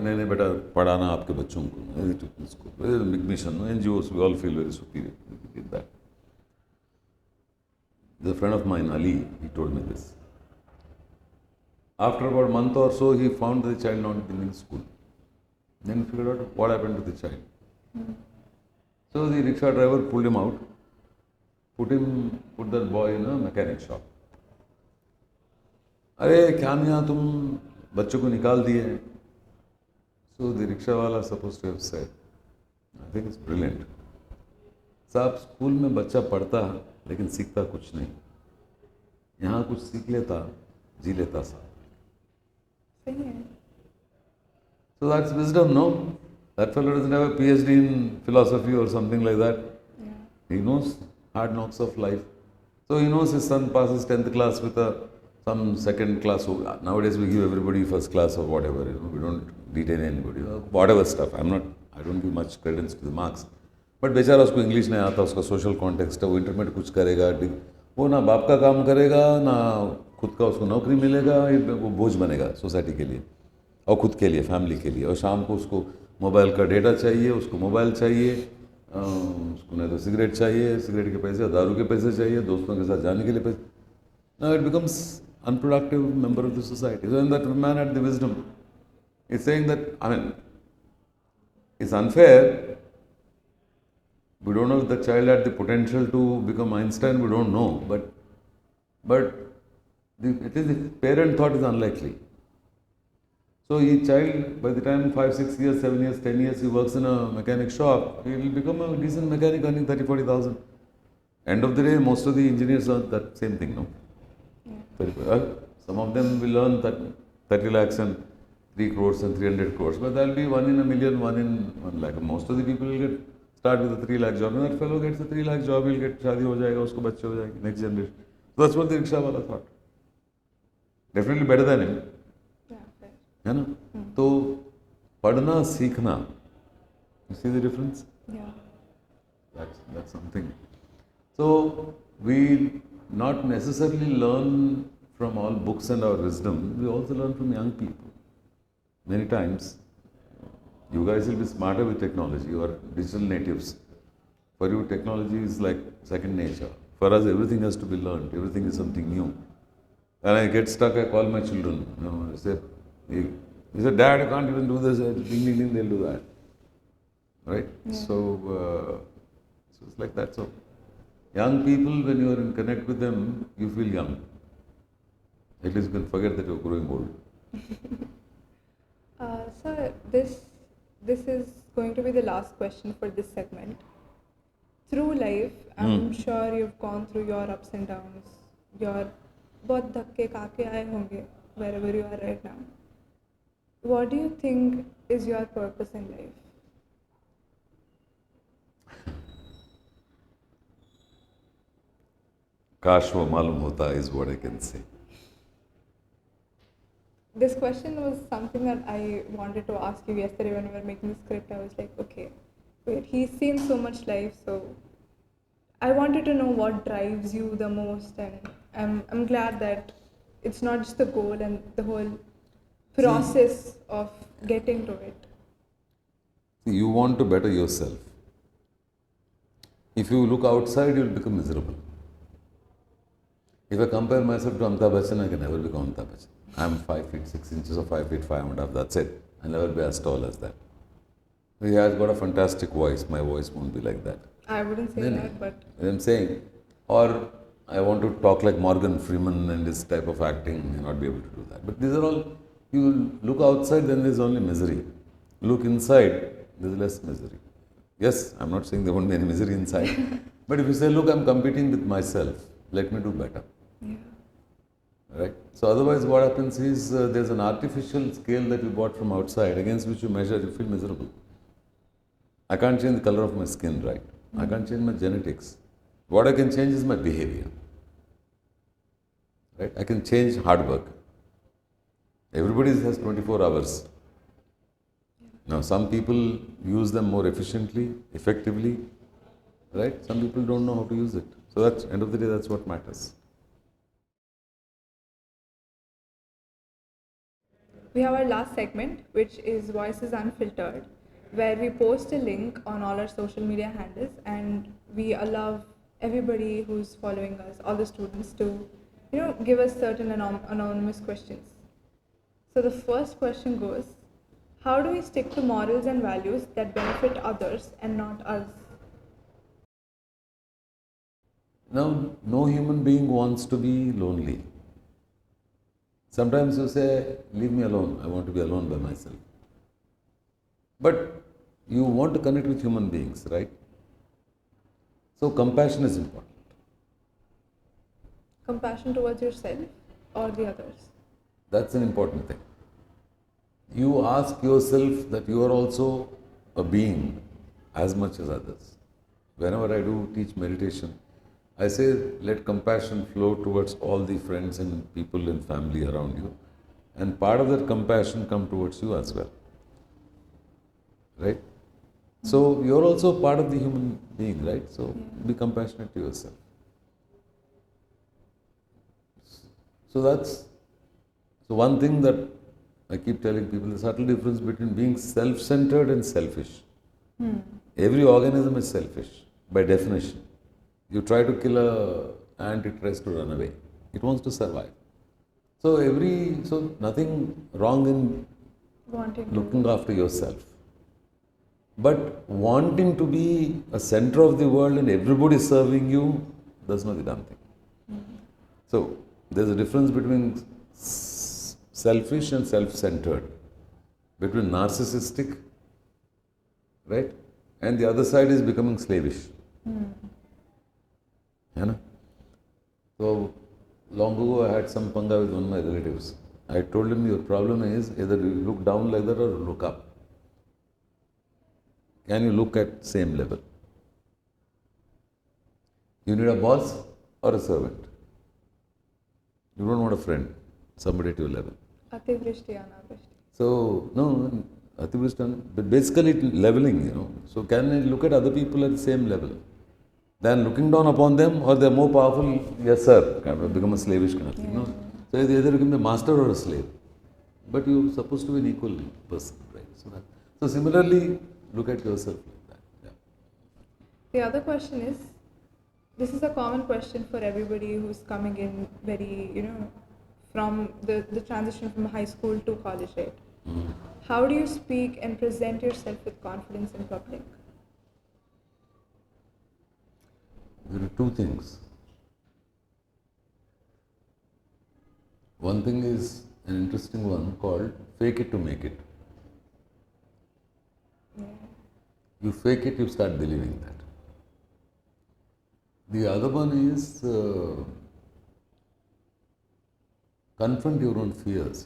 नहीं बेटा पढ़ाना आपके बच्चों को, school big mission, NGOs, we all feel very superior with that. The friend of mine, Ali, he told me this. After about a month or so, he found the child not in school. Then figured out what happened to the child. So the rickshaw driver pulled him out, put that boy in a mechanic shop. अरे क्या मियाँ तुम बच्चों को निकाल दिए? So the rickshaw wala supposed to have said, I think it's brilliant. साहब school में बच्चा पढ़ता लेकिन सीखता कुछ नहीं. यहाँ कुछ सीख लेता, जी लेता साहब. सही है. So that's wisdom, no? That fellow doesn't have a PhD in philosophy or something like that. Yeah. He knows hard knocks of life. So he knows his son passes 10th class with some second class. Nowadays we give everybody first class or whatever. We don't detain anybody. Whatever stuff. I don't give much credence to the marks. But बेचारा उसको English नहीं आता, उसका social context है, वो intermediate कुछ करेगा, वो ना बाप का काम करेगा ना खुद का उसको नौकरी मिलेगा, वो बोझ बनेगा सोसाइटी के लिए और खुद के लिए, फैमिली के लिए. और शाम को उसको मोबाइल का डेटा चाहिए, उसको मोबाइल चाहिए, उसको नहीं तो सिगरेट चाहिए, सिगरेट के पैसे, दारू के पैसे चाहिए, दोस्तों के साथ जाने के लिए पैसे. Now it becomes unproductive member of the society. So when that man had the wisdom, he's saying that, it's unfair. We don't know if the child had the potential to become Einstein, we don't know. But the parent thought is unlikely. So each child, by the time 5, 6 years, 7 years, 10 years, he works in a mechanic shop, he will become a decent mechanic earning 30, 40,000. End of the day, most of the engineers are that same thing, no? Yeah. Some of them will earn 30 lakhs and 3 crores and 300 crores, but there will be 1 in a million, 1 in 1 lakh. Most of the people will start with a 3 lakh job, and that fellow gets a 3 lakh job, he'll get शादी हो जाएगा, उसको बच्चे हो जाएंगे, next generation. So that's what the rickshaw wala thought. Definitely better than him. है ना? तो पढ़ना सीखना, you see the difference? Yeah. That's something. So we not necessarily learn from all books and our wisdom, we also learn from young people. Many times, you guys will be smarter with technology, you are digital natives. For you, technology is like second nature. For us, everything has to be learned, everything is something new. When I get stuck, I call my children. I say, he said, Dad, I can't even do this. Ding, ding, ding, they'll do that. Right? Yeah. So it's like that. So, young people, when you are in connect with them, you feel young. At least you can forget that you're growing old. Sir, this is going to be the last question for this segment. through life, I'm sure you've gone through your ups and downs, your बहुत धक्के खाके आए होंगे wherever you are right now. What do you think is your purpose in life? काश वो मालूम होता is what I can say. This question was something that I wanted to ask you yesterday when we were making the script. I was like, okay, wait, he's seen so much life, so I wanted to know what drives you the most, and I'm glad that it's not just the goal and the whole process of getting to it. See, you want to better yourself. If you look outside, you'll become miserable. If I compare myself to Amitabh Bachchan, I can never become Amitabh Bachchan. I'm 5 feet 6 inches or 5 feet 5.5. That's it. I'll never be as tall as that. He has got a fantastic voice. My voice won't be like that. I wouldn't say that, but I'm saying, or I want to talk like Morgan Freeman and this type of acting, may not be able to do that. But these are all, you look outside, then there's only misery. Look inside, there's less misery. Yes, I'm not saying there won't be any misery inside. But if you say, look, I'm competing with myself, let me do better. yeah. Right? So otherwise what happens is there's an artificial scale that you bought from outside against which you measure, you feel miserable. I can't change the color of my skin, right? I can't change my genetics. What I can change is my behavior. Right? I can change hard work. Everybody has 24 hours. Now some people use them more efficiently, effectively, right? Some people don't know how to use it. So that's end of the day, that's what matters. We have our last segment, which is Voices Unfiltered, where we post a link on all our social media handles, and we allow everybody who's following us, all the students, to give us certain anonymous questions. So the first question goes, how do we stick to morals and values that benefit others and not us? Now, no human being wants to be lonely. Sometimes you say, leave me alone, I want to be alone by myself. But you want to connect with human beings, right? So compassion is important. Compassion towards yourself or the others? That's an important thing. You ask yourself that you are also a being as much as others. Whenever I do teach meditation, I say let compassion flow towards all the friends and people and family around you. And part of that compassion come towards you as well. Right? So you're also part of the human being, right? So be compassionate to yourself. So that's one thing that I keep telling people, the subtle difference between being self-centered and selfish. Every organism is selfish by definition. You try to kill an ant, it tries to run away. It wants to survive. So nothing wrong in looking after yourself. But wanting to be a center of the world and everybody serving you, that's not the damn thing. So there's a difference between selfish and self-centered, between narcissistic, right? And the other side is becoming slavish. So long ago I had some panga with one of my relatives. I told him, your problem is either you look down like that or look up. Can you look at same level? You need a boss or a servant. You don't want a friend, somebody at your level. Ativrishti, anavrishti. So, no, Ativrishti, but basically leveling, So can I look at other people at the same level? Then looking down upon them, or they're more powerful, yes sir, kind of become a slavish kind of thing. No? So either become a master or a slave. But you're supposed to be an equal person, right? So similarly, look at yourself like that. Yeah. The other question is, this is a common question for everybody who's coming in very, from the transition from high school to college, right? How do you speak and present yourself with confidence in public? There are two things. One thing is an interesting one called fake it to make it. You fake it, you start believing that. The other one is confront your own fears.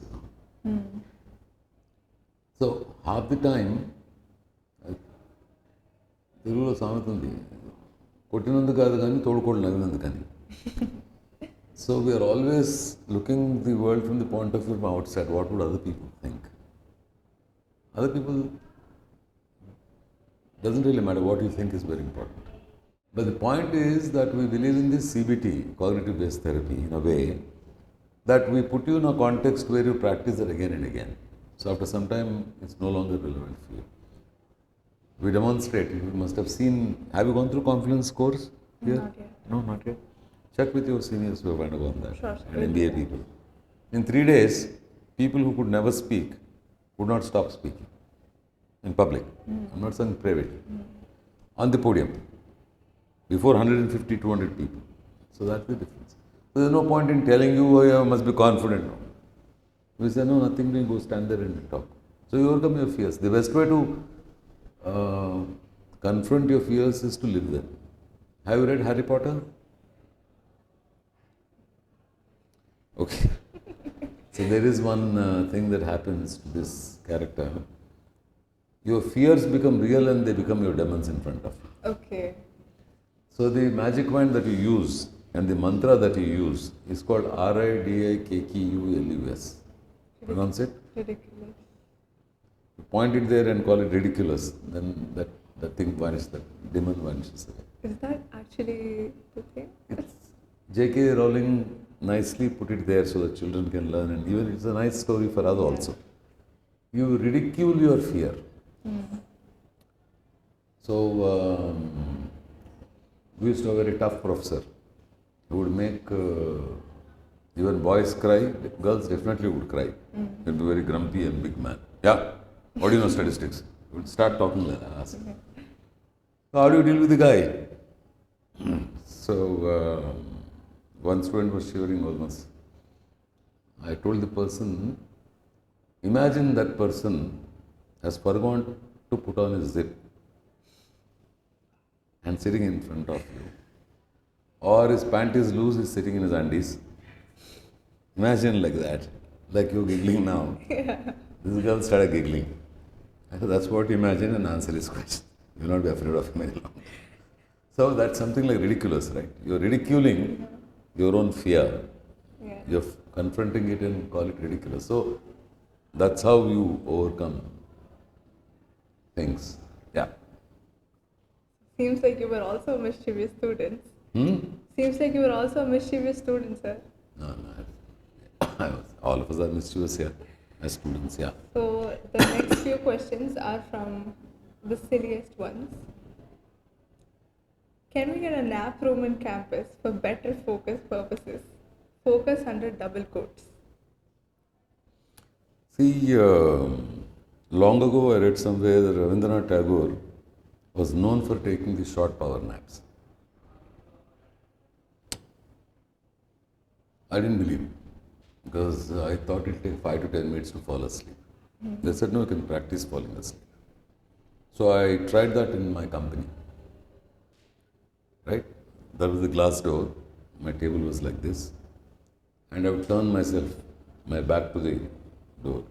So half the time, తెలుగులో సామెత ఉంది, కొట్టినందుకు కాదు కానీ తోడుకోడు నవ్వినందుకు కానీ. So we are always looking the world from the point of view from outside. What would other people think? Other people, doesn't really matter. What you think is very important. But the point is that we believe in this CBT, cognitive based therapy, in a way that we put you in a context where you practice it again and again. So after some time, it's no longer relevant for you. We demonstrate. You must have seen. Have you gone through confidence course here? Not yet. No, not yet. Check with your seniors who have undergone that. Sure. And MBA people. In 3 days, people who could never speak would not stop speaking in public. I'm not saying private. On the podium. Before 150, 200 people. So that's the difference. So there's no point in telling you, oh, you must be confident. No. We say, no, nothing doing, go stand there and talk. So you overcome your fears. The best way to confront your fears is to live them. Have you read Harry Potter? Okay. So there is one thing that happens to this character. Your fears become real and they become your demons in front of you. Okay. So the magic wand that you use and the mantra that you use is called RIDIKKULUS. Pronounce it? Ridiculous. You point it there and call it ridiculous, then that thing vanishes, that demon vanishes away. Is that actually the thing? J.K. Rowling nicely put it there so that children can learn, and even it's a nice story for us also. You ridicule your fear. So we used to have a very tough professor who would make even boys cry, girls definitely would cry. He'd be very grumpy and big man. Yeah, what do you know statistics? He would start talking like that. So how do you deal with the guy? So one student was shivering almost. I told the person, imagine that person has forgotten to put on his zip and sitting in front of you. Or his pant is loose, he's sitting in his undies. Imagine like that, like you're giggling now. This girl started giggling. I said, that's what you imagine, and answer his question. You'll not be afraid of him any longer. So that's something like ridiculous, right? You're ridiculing your own fear. Yeah. You're confronting it and call it ridiculous. So that's how you overcome things. Yeah. Seems like you were also a mischievous student. Seems like you were also a mischievous student, sir. No. All of us are mischievous here as students, yeah. So the next few questions are from the silliest ones. Can we get a nap room in campus for better focus purposes? Focus under double quotes. See, long ago I read somewhere that Rabindranath Tagore was known for taking the short power naps. I didn't believe because I thought it'd take 5 to 10 minutes to fall asleep. They said, no, you can practice falling asleep. So I tried that in my company. Right? There was a glass door, my table was like this, and I would turn my back to the door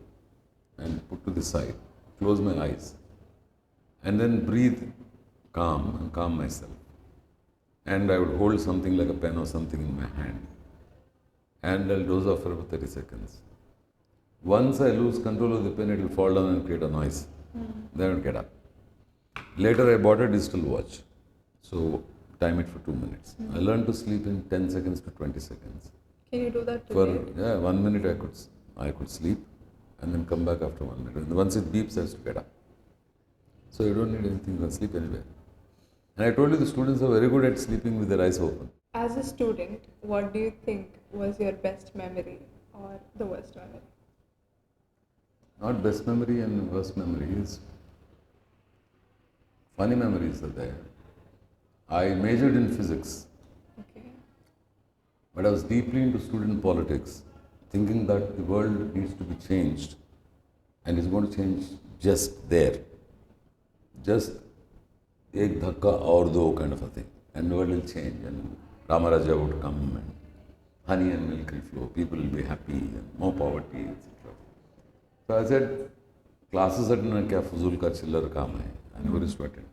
and put to the side, close my eyes, and then breathe calm and calm myself. And I would hold something like a pen or something in my hand, and I'll doze off for about 30 seconds. Once I lose control of the pen, it will fall down and create a noise. Then I would get up. Later I bought a digital watch. So time it for 2 minutes. I learned to sleep in 10 seconds to 20 seconds. Can you do that For today? 1 minute I could sleep and then come back after 1 minute. And once it beeps, I have to get up. So you don't need anything, you can sleep anywhere. And I told you the students are very good at sleeping with their eyes open. As a student, what do you think was your best memory or the worst memory? Not best memory and worst memories. Funny memories are there. I majored in physics, Okay. but I was deeply into student politics, thinking that the world needs to be changed and it's going to change just there. Just ek dhakka aur do kind of a thing. and the world will change, and Ramaraja would come, and honey and milk will flow, people will be happy, and more poverty, etc. So I said, classes attend kya fuzul ka chillar kaam hai. I never used to attend.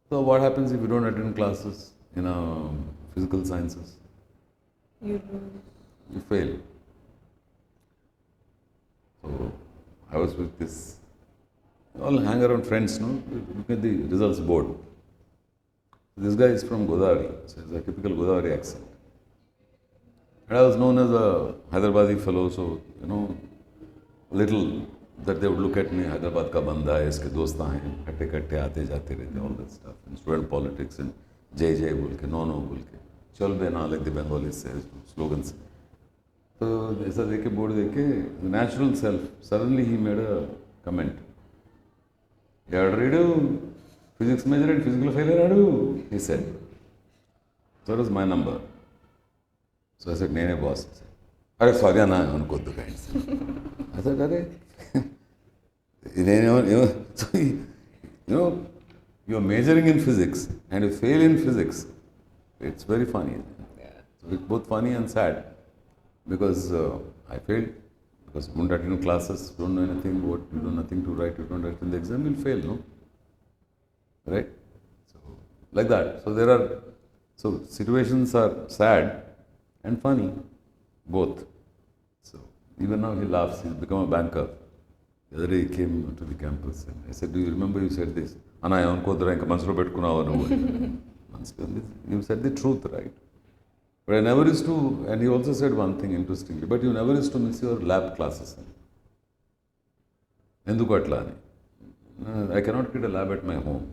So what happens if you don't attend classes in physical sciences? You lose. You fail. So I was with this, all hang around friends, no? Look at the results board. This guy is from Godavari, so it's a typical Godavari accent. And I was known as a Hyderabadi fellow, so, little that they would look at me, Hyderabad ka banda hai, iske dost hain, katte katte aate jate rehte, all that stuff. And student politics and Jai Jai bol ke, no bol ke, chal be na, like the Bengalis say, slogans. So, aisa dekhe, board dekhe, the natural self, suddenly he made a comment. You have to redo, physics major and physical failure, he said. So that was my number. So I said, Nene boss. He said, sorry, na, unko do kinds. I said, Are, so you're majoring in physics and you fail in physics. It's very funny. Yeah. So it's both funny and sad because I failed. Because you don't attend classes, don't know anything, you know nothing to write, you don't write in the exam, you'll fail, no? Right? So, like that. So situations are sad and funny, both. So, even now he laughs, he's become a banker. The other day he came to the campus and I said, do you remember you said this? Anna, you said the truth, right? But I never used to, and he also said one thing interestingly, but you never used to miss your lab classes. Enduku atla ani? I cannot create a lab at my home.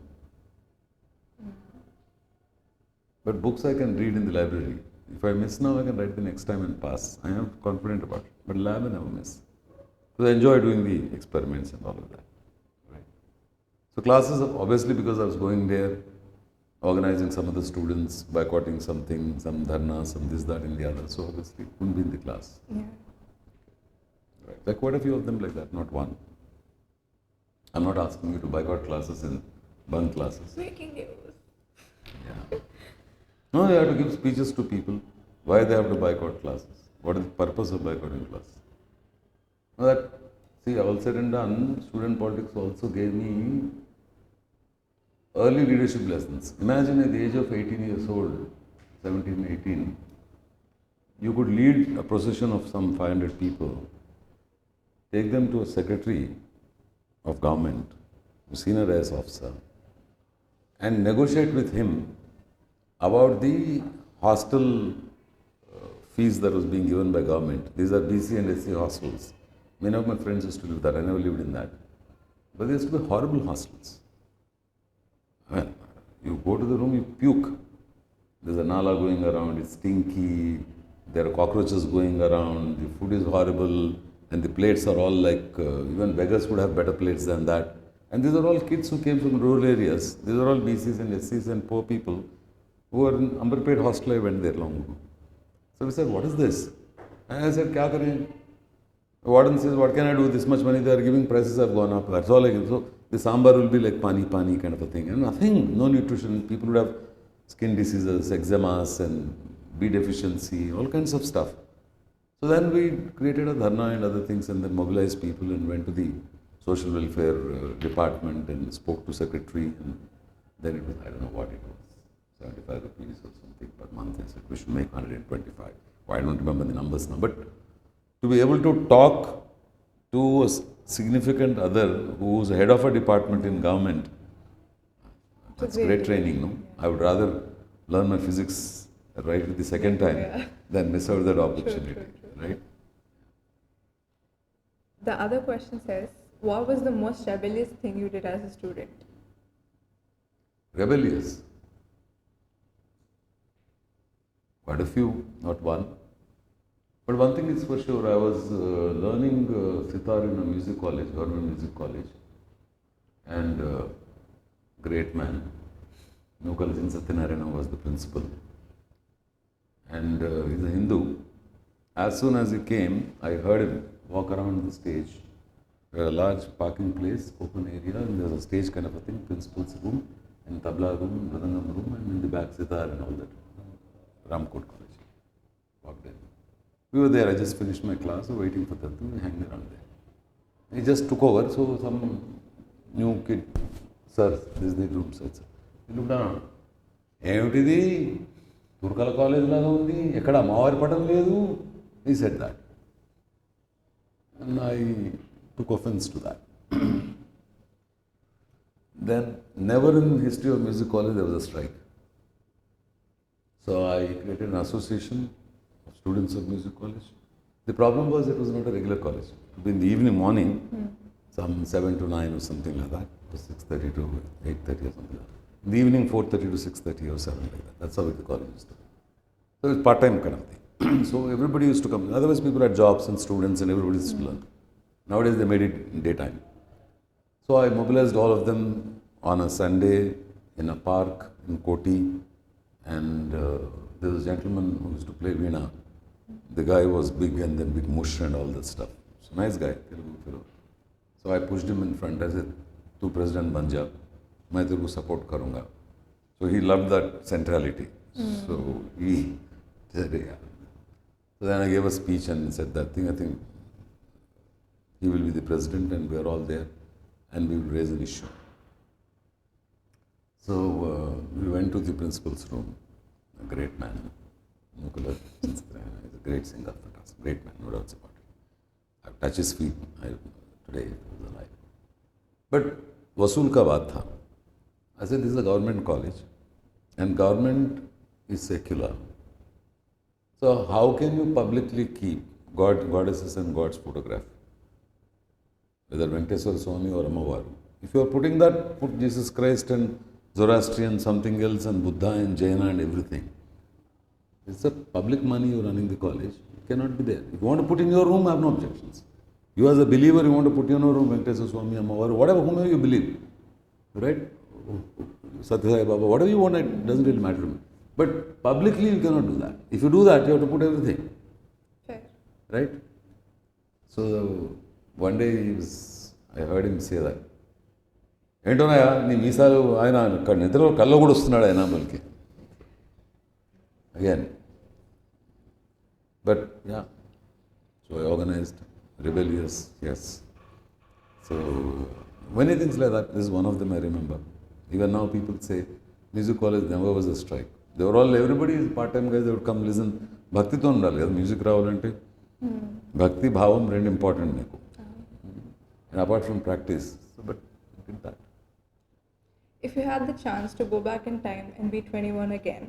But books I can read in the library. If I miss now, I can write the next time and pass. I am confident about it. But lab I never miss. So I enjoy doing the experiments and all of that. Right? So classes, obviously because I was going there, organizing some of the students, boycotting something, some dharna, some this, that, and the other. So obviously, couldn't be in the class. Yeah. Right. There are quite a few of them like that, not one. I'm not asking you to boycott classes and bunk classes. Breaking news. Yeah. No, you have to give speeches to people. Why they have to boycott classes? What is the purpose of boycotting classes? Now all said and done, student politics also gave me early leadership lessons. Imagine at the age of 18 years old, 17, 18, you could lead a procession of some 500 people, take them to a secretary of government, a senior IAS officer, and negotiate with him about the hostel fees that was being given by government. These are BC and SC hostels. Many of my friends used to live there. I never lived in that. But there used to be horrible hostels. Well, you go to the room, you puke. There's a nala going around, it's stinky, there are cockroaches going around, the food is horrible, and the plates are all like, even beggars would have better plates than that. And these are all kids who came from rural areas. These are all BCs and SCs and poor people who are in underpaid hostel. I went there long ago. So we said, what is this? And I said, kya kare? The warden says, what can I do? This much money they are giving, prices have gone up. That's all I give. So the sambar will be like pani kind of a thing. And nothing, no nutrition. People would have skin diseases, eczemas and B deficiency, all kinds of stuff. So then we created a dharna and other things and then mobilized people and went to the social welfare department and spoke to secretary and then it was, I don't know what it was, 75 rupees or something per month. I said, we should make 125. Well, I don't remember the numbers now, but to be able to talk to a significant other who's head of a department in government, that's great training, no? I would rather learn my physics right with the second time than miss out that opportunity, right? The other question says, what was the most rebellious thing you did as a student? Rebellious? Quite a few, not one. But one thing is for sure, I was learning sitar in a music college, government music college. And great man, Nukalajin Satyanarayana was the principal. And he's a Hindu. As soon as he came, I heard him walk around the stage. A large parking place, open area, and there's a stage kind of a thing, principal's room. and tabla room, mridangam room, and in the back sitar and all that. Ramkot College. Walked in. We were there. I just finished my class, so waiting for that. We hanged around there. He just took over. So some new kid, sir, this is the room, sir. He looked down. ఏమిటిది తుర్కల college లాగా ఉంది ఎక్కడ అమ్మవారి పటం లేదు he said that and I took offense to that. Then never in the history of music college there was a strike, so I created an association of students of music college. The problem was it was not a regular college. It would be in the evening morning, some 7 to 9 or something like that, 6:30 to 8:30 or something like that. In the evening 4:30 to 6:30 or 7 like that. That's how the college used to be. So it was part-time kind of thing. So everybody used to come. Otherwise people had jobs and students and everybody used to learn. Nowadays they made it in daytime. So I mobilized all of them on a Sunday in a park in Koti, and there was a gentleman who used to play veena. The guy was big and then big mush and all that stuff. So nice guy, Telugu fellow. So I pushed him in front. I said, "Tu President Banja, मैं तेरे को support करूँगा." So he loved that centrality. So he said, yeah. So then I gave a speech and said that thing. I think he will be the president and we are all there and we will raise an issue. So we went to the principal's room. A great man, Mukula, he's a great singer, fantastic, great man, no doubts about it. I've touched his feet today, he was alive. But वसूल का बात था. I said, this is a government college and government is secular. So how can you publicly keep goddesses and gods photograph? Whether Venkateswara Swami or Amavaru. If you are putting that, put Jesus Christ and Zoroastrian something else and Buddha and Jaina and everything. It's a public money you're running the college. It cannot be there. If you want to put in your room, I have no objections. You as a believer, you want to put in your room Venkateswara Swami, Amavaru, whatever, whomever you believe. Right? Satya Sai Baba, whatever you want, it doesn't really matter to me. But publicly you cannot do that. If you do that, you have to put everything. Fair. Right? So one day I heard him say that. ఏంటోనయా నీ మీసాలు ఆయన నిద్రలో కల్లో కూడా వస్తున్నాడు ఆయన మనకి again but yeah so organised rebellious, yes. So many things like that. This is one of them I remember. Even now people say, music college never was a strike. They were all, everybody is part-time guys, they would come listen. Bhakti to undali kada, music ravalante. Bhakti bhavam rendu important neeku. And apart from practice. So, but I did that. If you had the chance to go back in time and be 21 again,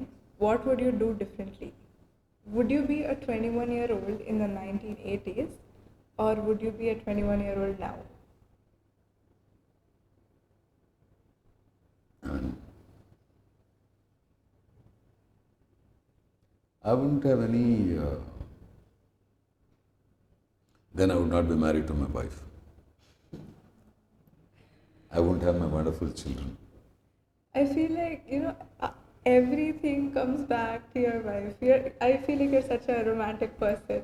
what would you do differently? Would you be a 21-year-old in the 1980s? Or would you be a 21-year-old now? I wouldn't have any, then I would not be married to my wife. I wouldn't have my wonderful children. I feel like, everything comes back to your wife. I feel like you're such a romantic person.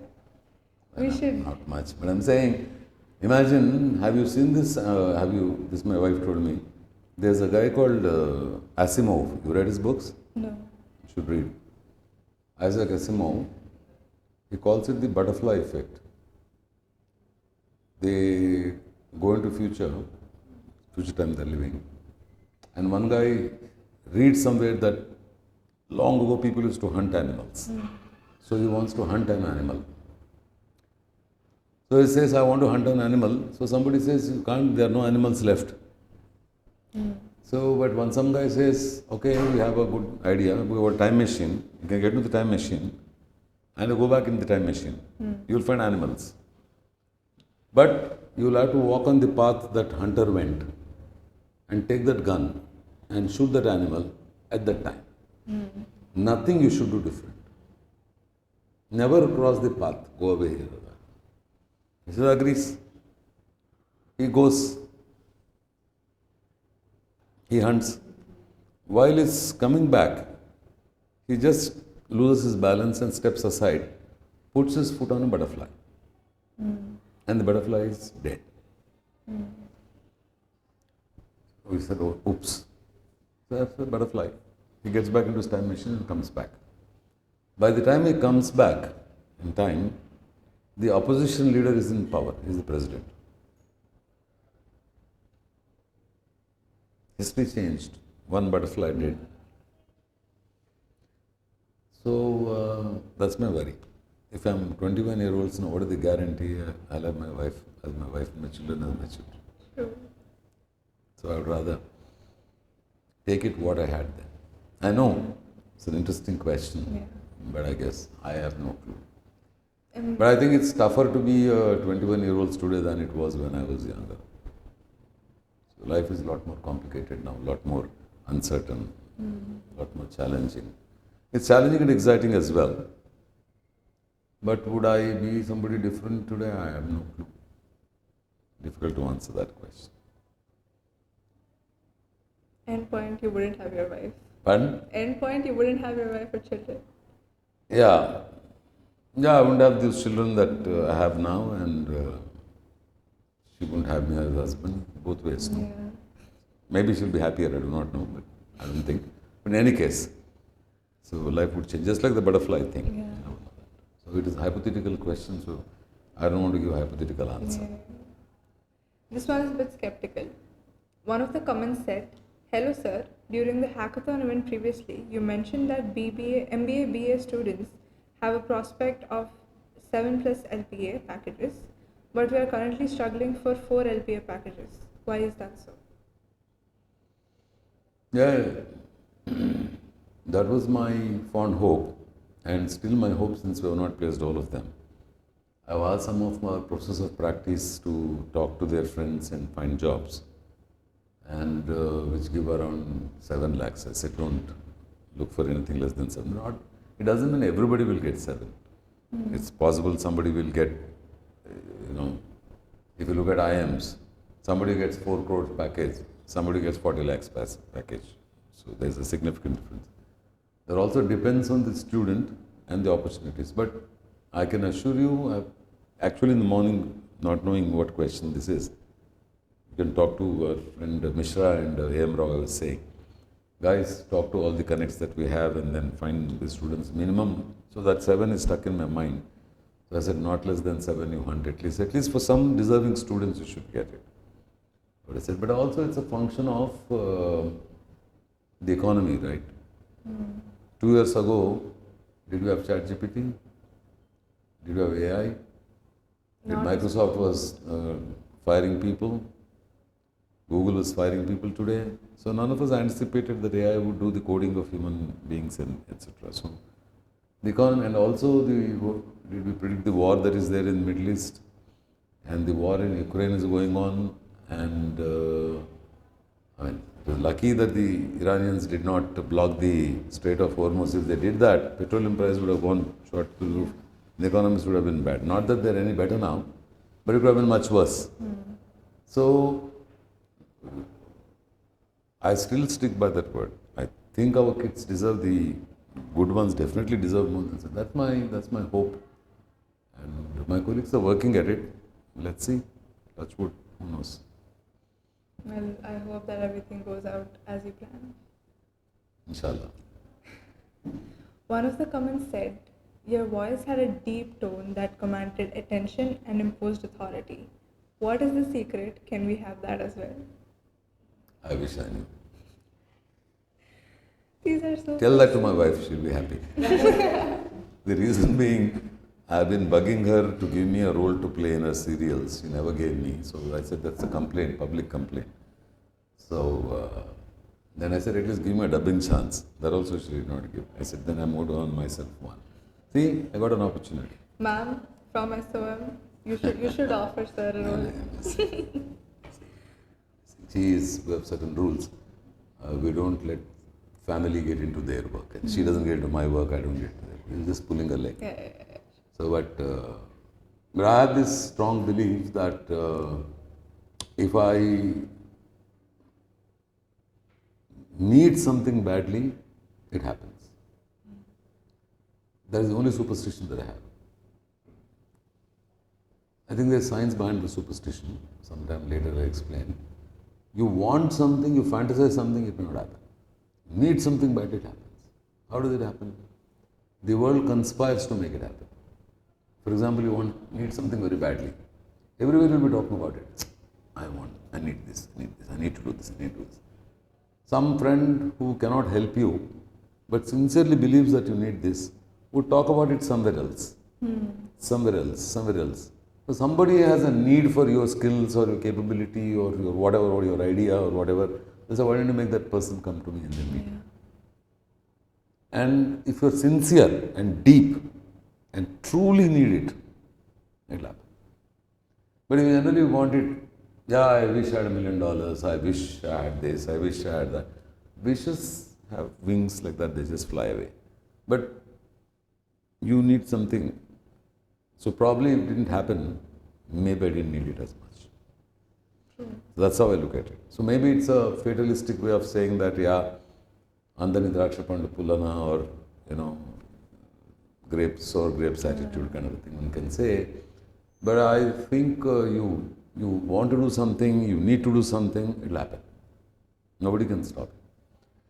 Not much, but I'm saying, imagine, have you seen this, this my wife told me, there's a guy called Asimov. You read his books? No. You should read. Isaac Asimov, he calls it the butterfly effect. They go into future time they're living, and one guy reads somewhere that long ago people used to hunt animals. So he wants to hunt an animal. So he says, I want to hunt an animal. So somebody says, you can't, there are no animals left. So, but when some guy says, okay, we have a good idea, we have a time machine, you can get into the time machine and go back in the time machine. You'll find animals. But you'll have to walk on the path that hunter went and take that gun and shoot that animal at that time. Nothing you should do different. Never cross the path, go away here. He agrees. He goes. He hunts. While he's coming back, he just loses his balance and steps aside, puts his foot on a butterfly. And the butterfly is dead. We said, oh, oops. So that's a butterfly. He gets back into his time machine and comes back. By the time he comes back in time, the opposition leader is in power. He is the president. History changed. One butterfly did. So that's my worry. If I'm 21-year-olds now, what is the guarantee I'll have my wife and my children as my children? True. So I would rather take it what I had then. I know it's an interesting question, but I guess I have no clue. But I think it's tougher to be 21-year-olds today than it was when I was younger. So life is a lot more complicated now, a lot more uncertain, a lot more challenging. It's challenging and exciting as well. But would I be somebody different today? I have no clue. Difficult to answer that question. End point, you wouldn't have your wife. Pardon? End point, you wouldn't have your wife or children. Yeah. Yeah, I wouldn't have these children that I have now, and she wouldn't have me as a husband, both ways. No? Yeah. Maybe she'll be happier, I do not know, but I don't think. But in any case, so life would change, just like the butterfly thing. Yeah. You know. So it is a hypothetical question, so I don't want to give a hypothetical answer. Yeah. This one is a bit skeptical. One of the comments said, "Hello sir, during the hackathon event previously, you mentioned that MBA, BA students have a prospect of 7 plus LPA packages, but we are currently struggling for 4 LPA packages. Why is that so?" Yeah, that was my fond hope, and still my hope since we have not placed all of them. I've asked some of my professors of practice to talk to their friends and find jobs, and which give around 7 lakhs. I said, don't look for anything less than 7. It doesn't mean everybody will get 7. It's possible somebody will get, if you look at IMs, somebody gets 4 crores package, somebody gets 40 lakhs package. So there's a significant difference. That also depends on the student and the opportunities. But I can assure you, actually in the morning, not knowing what question this is, you can talk to our friend Mishra and A.M. Rao. I was saying, guys, talk to all the connects that we have and then find the students minimum. So that 7 is stuck in my mind. So I said, not less than 7 you hunt at least. At least for some deserving students you should get it. But I said, but also it's a function of the economy, right? 2 years ago, did we have ChatGPT? Did we have AI? Did Microsoft was firing people? Google is firing people today. So none of us anticipated that AI would do the coding of human beings and etc. So the economy, and also did we predict the war that is there in the Middle East, and the war in Ukraine is going on, and it was lucky that the Iranians did not block the Strait of Hormuz. If they did that, petroleum price would have gone short to the roof. The economics would have been bad. Not that they're any better now, but it would have been much worse. So I still stick by that word. I think our kids deserve, the good ones definitely deserve more than that. That's my hope. And my colleagues are working at it. Let's see. Touch wood. Who knows? Well, I hope that everything goes out as you plan. Inshallah. One of the comments said, "Your voice had a deep tone that commanded attention and imposed authority. What is the secret? Can we have that as well?" I wish I knew. These are so... Tell that to my wife, she'll be happy. The reason being, I've been bugging her to give me a role to play in her serials. She never gave me. So I said, that's a complaint, public complaint. So then I said, at least give me a dubbing chance. That also she did not give. I said, then I moved on myself one. See, I got an opportunity. Ma'am, from SOM, you should offer sir a role. We have certain rules. We don't let family get into their work. And she doesn't get into my work, I don't get into their work. We're just pulling her leg. Yeah. So, but I have this strong belief that if I need something badly, it happens. That is the only superstition that I have. I think there's science behind the superstition. Sometime later I explain. You want something, you fantasize something, it may not happen. need something bad, it happens. How does it happen? The world conspires to make it happen. For example, you need something very badly. Everywhere will be talking about it. I need this, I need to do this, I need to do this. Some friend who cannot help you, but sincerely believes that you need this, would talk about it somewhere else. Somewhere else. So somebody has a need for your skills or your capability or your whatever, or your idea or whatever. They say, why don't you make that person come to me and then meet? Yeah. And if you're sincere and deep and truly need it, it'll happen. But if you generally want it, yeah, I wish I had $1 million, I wish I had this, I wish I had that. Wishes have wings like that, they just fly away. But you need something. So probably it didn't happen, maybe I didn't need it as much. True. So that's how I look at it. So maybe it's a fatalistic way of saying that, yeah, Andani Draksha Pandu Pullana, or, grapes attitude kind of a thing one can say. But I think you want to do something, you need to do something, it'll happen. Nobody can stop it.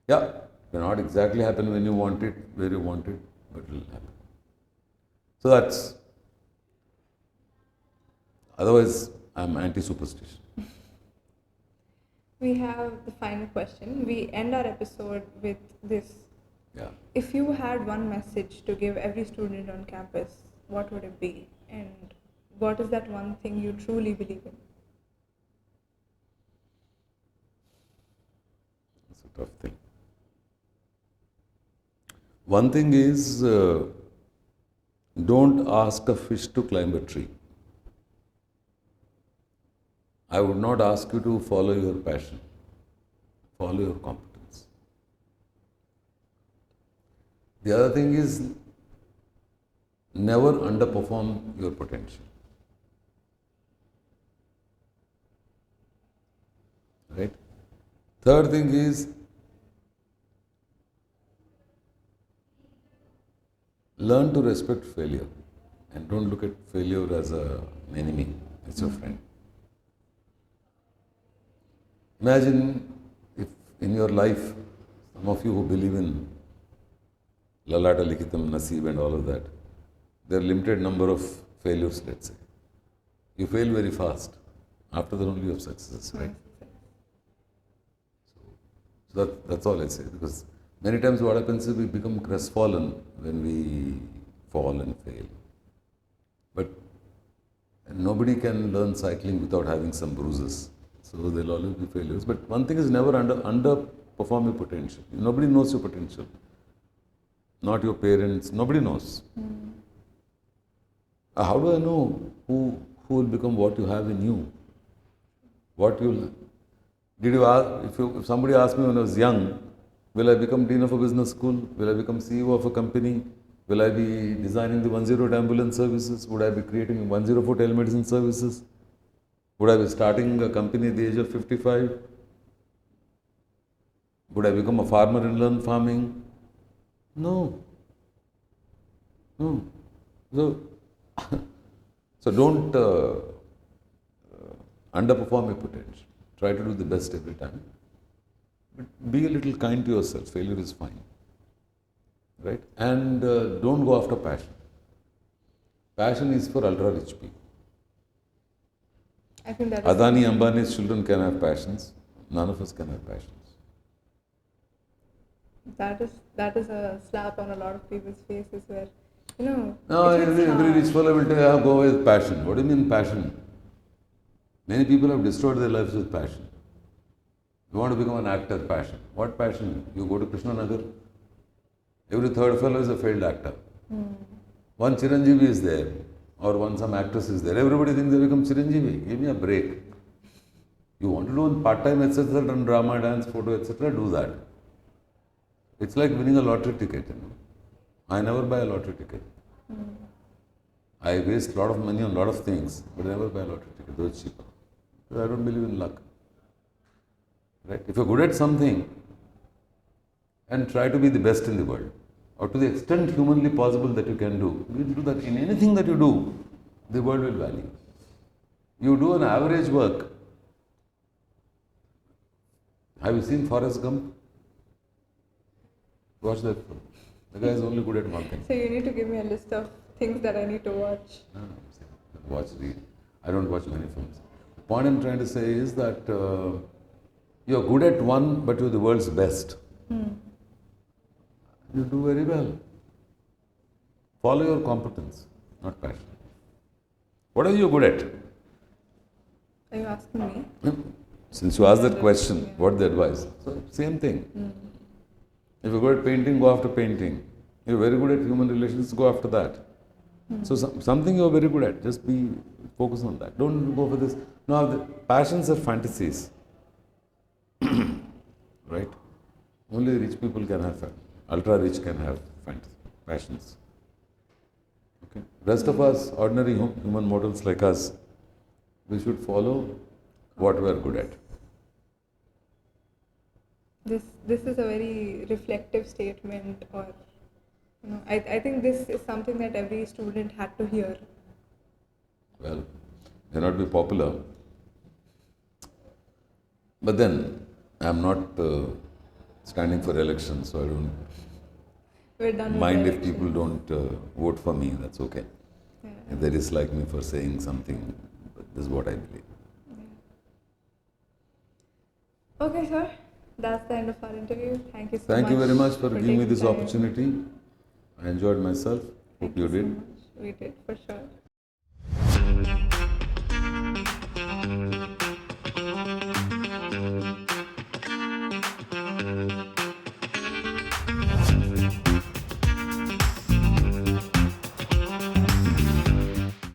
Yeah, it may not exactly happen when you want it, where you want it, but it'll happen. So that's, otherwise I'm anti-superstition. We have the final question. We end our episode with this. Yeah. If you had one message to give every student on campus, what would it be? And what is that one thing you truly believe in? It's a tough thing. One thing is, don't ask a fish to climb a tree. I would not ask you to follow your passion. Follow your competence. The other thing is, never underperform your potential. Right? Third thing is, learn to respect failure and don't look at failure as an enemy, it's your friend. Imagine if in your life, some of you who believe in Lalata Likitam, Naseeb and all of that, there are limited number of failures, let's say. You fail very fast. After that only you have successes, right? So that's all I say, because many times what happens is we become crestfallen when we fall and fail. But nobody can learn cycling without having some bruises. So there will always be failures. But one thing is, never underperform your potential. Nobody knows your potential. Not your parents, nobody knows. How do I know who will become what you have in you? What you'll... Did you ask, if somebody asked me when I was young, will I become Dean of a business school? Will I become CEO of a company? Will I be designing the 108 ambulance services? Would I be creating 104 telemedicine services? Would I be starting a company at the age of 55? Would I become a farmer and learn farming? No. So don't underperform your potential. Try to do the best every time. But be a little kind to yourself. Failure is fine. Right? And don't go after passion. Passion is for ultra-rich people. I think that Adani, Ambani's children can have passions. None of us can have passions. That is a slap on a lot of people's faces where, no, every rich fellow will tell you, go with passion. What do you mean passion? Many people have destroyed their lives with passion. You want to become an actor, passion. What passion? You go to Krishna Nagar, every third fellow is a failed actor. One Chiranjeevi is there, or some actress is there. Everybody thinks they become Chiranjeevi. Give me a break. You want to do part-time, etc., run drama, dance, photo, etc., do that. It's like winning a lottery ticket. I never buy a lottery ticket. I waste a lot of money on a lot of things, but I never buy a lottery ticket. Though it's cheaper. Because I don't believe in luck. Right? If you're good at something, and try to be the best in the world, or to the extent humanly possible that you can do, you do that. In anything that you do, the world will value. You do an average work. Have you seen Forrest Gump? watch that film. The guy is only good at one thing. So you need to give me a list of things that I need to watch. No, watch, read. I don't watch many films. The point I'm trying to say is that you're good at one, but you're the world's best. You do very well. Follow your competence, not passion. What are you good at? Are you asking me? Since you asked that question, what's the advice? So, same thing. If you're good at painting, go after painting. You're very good at human relations, go after that. So something you're very good at, just be focused on that. Don't go for this. No, the passions are fantasies. Right? Only rich people can have ultra rich can have passions. Okay. Rest of us, ordinary human mortals like us, we should follow what we are good at. This is a very reflective statement, or I think this is something that every student had to hear. Well, may not be popular, but then I'm not standing for election, so I don't We're done with mind the if people elections. don't vote for me. That's okay. Yeah. If they dislike me for saying something, this is what I believe. Okay, sir. That's the end of our interview. Thank you so much. Thank you very much for giving me taking this time. opportunity. I enjoyed myself. Hope Thank you so did. much. We did, for sure.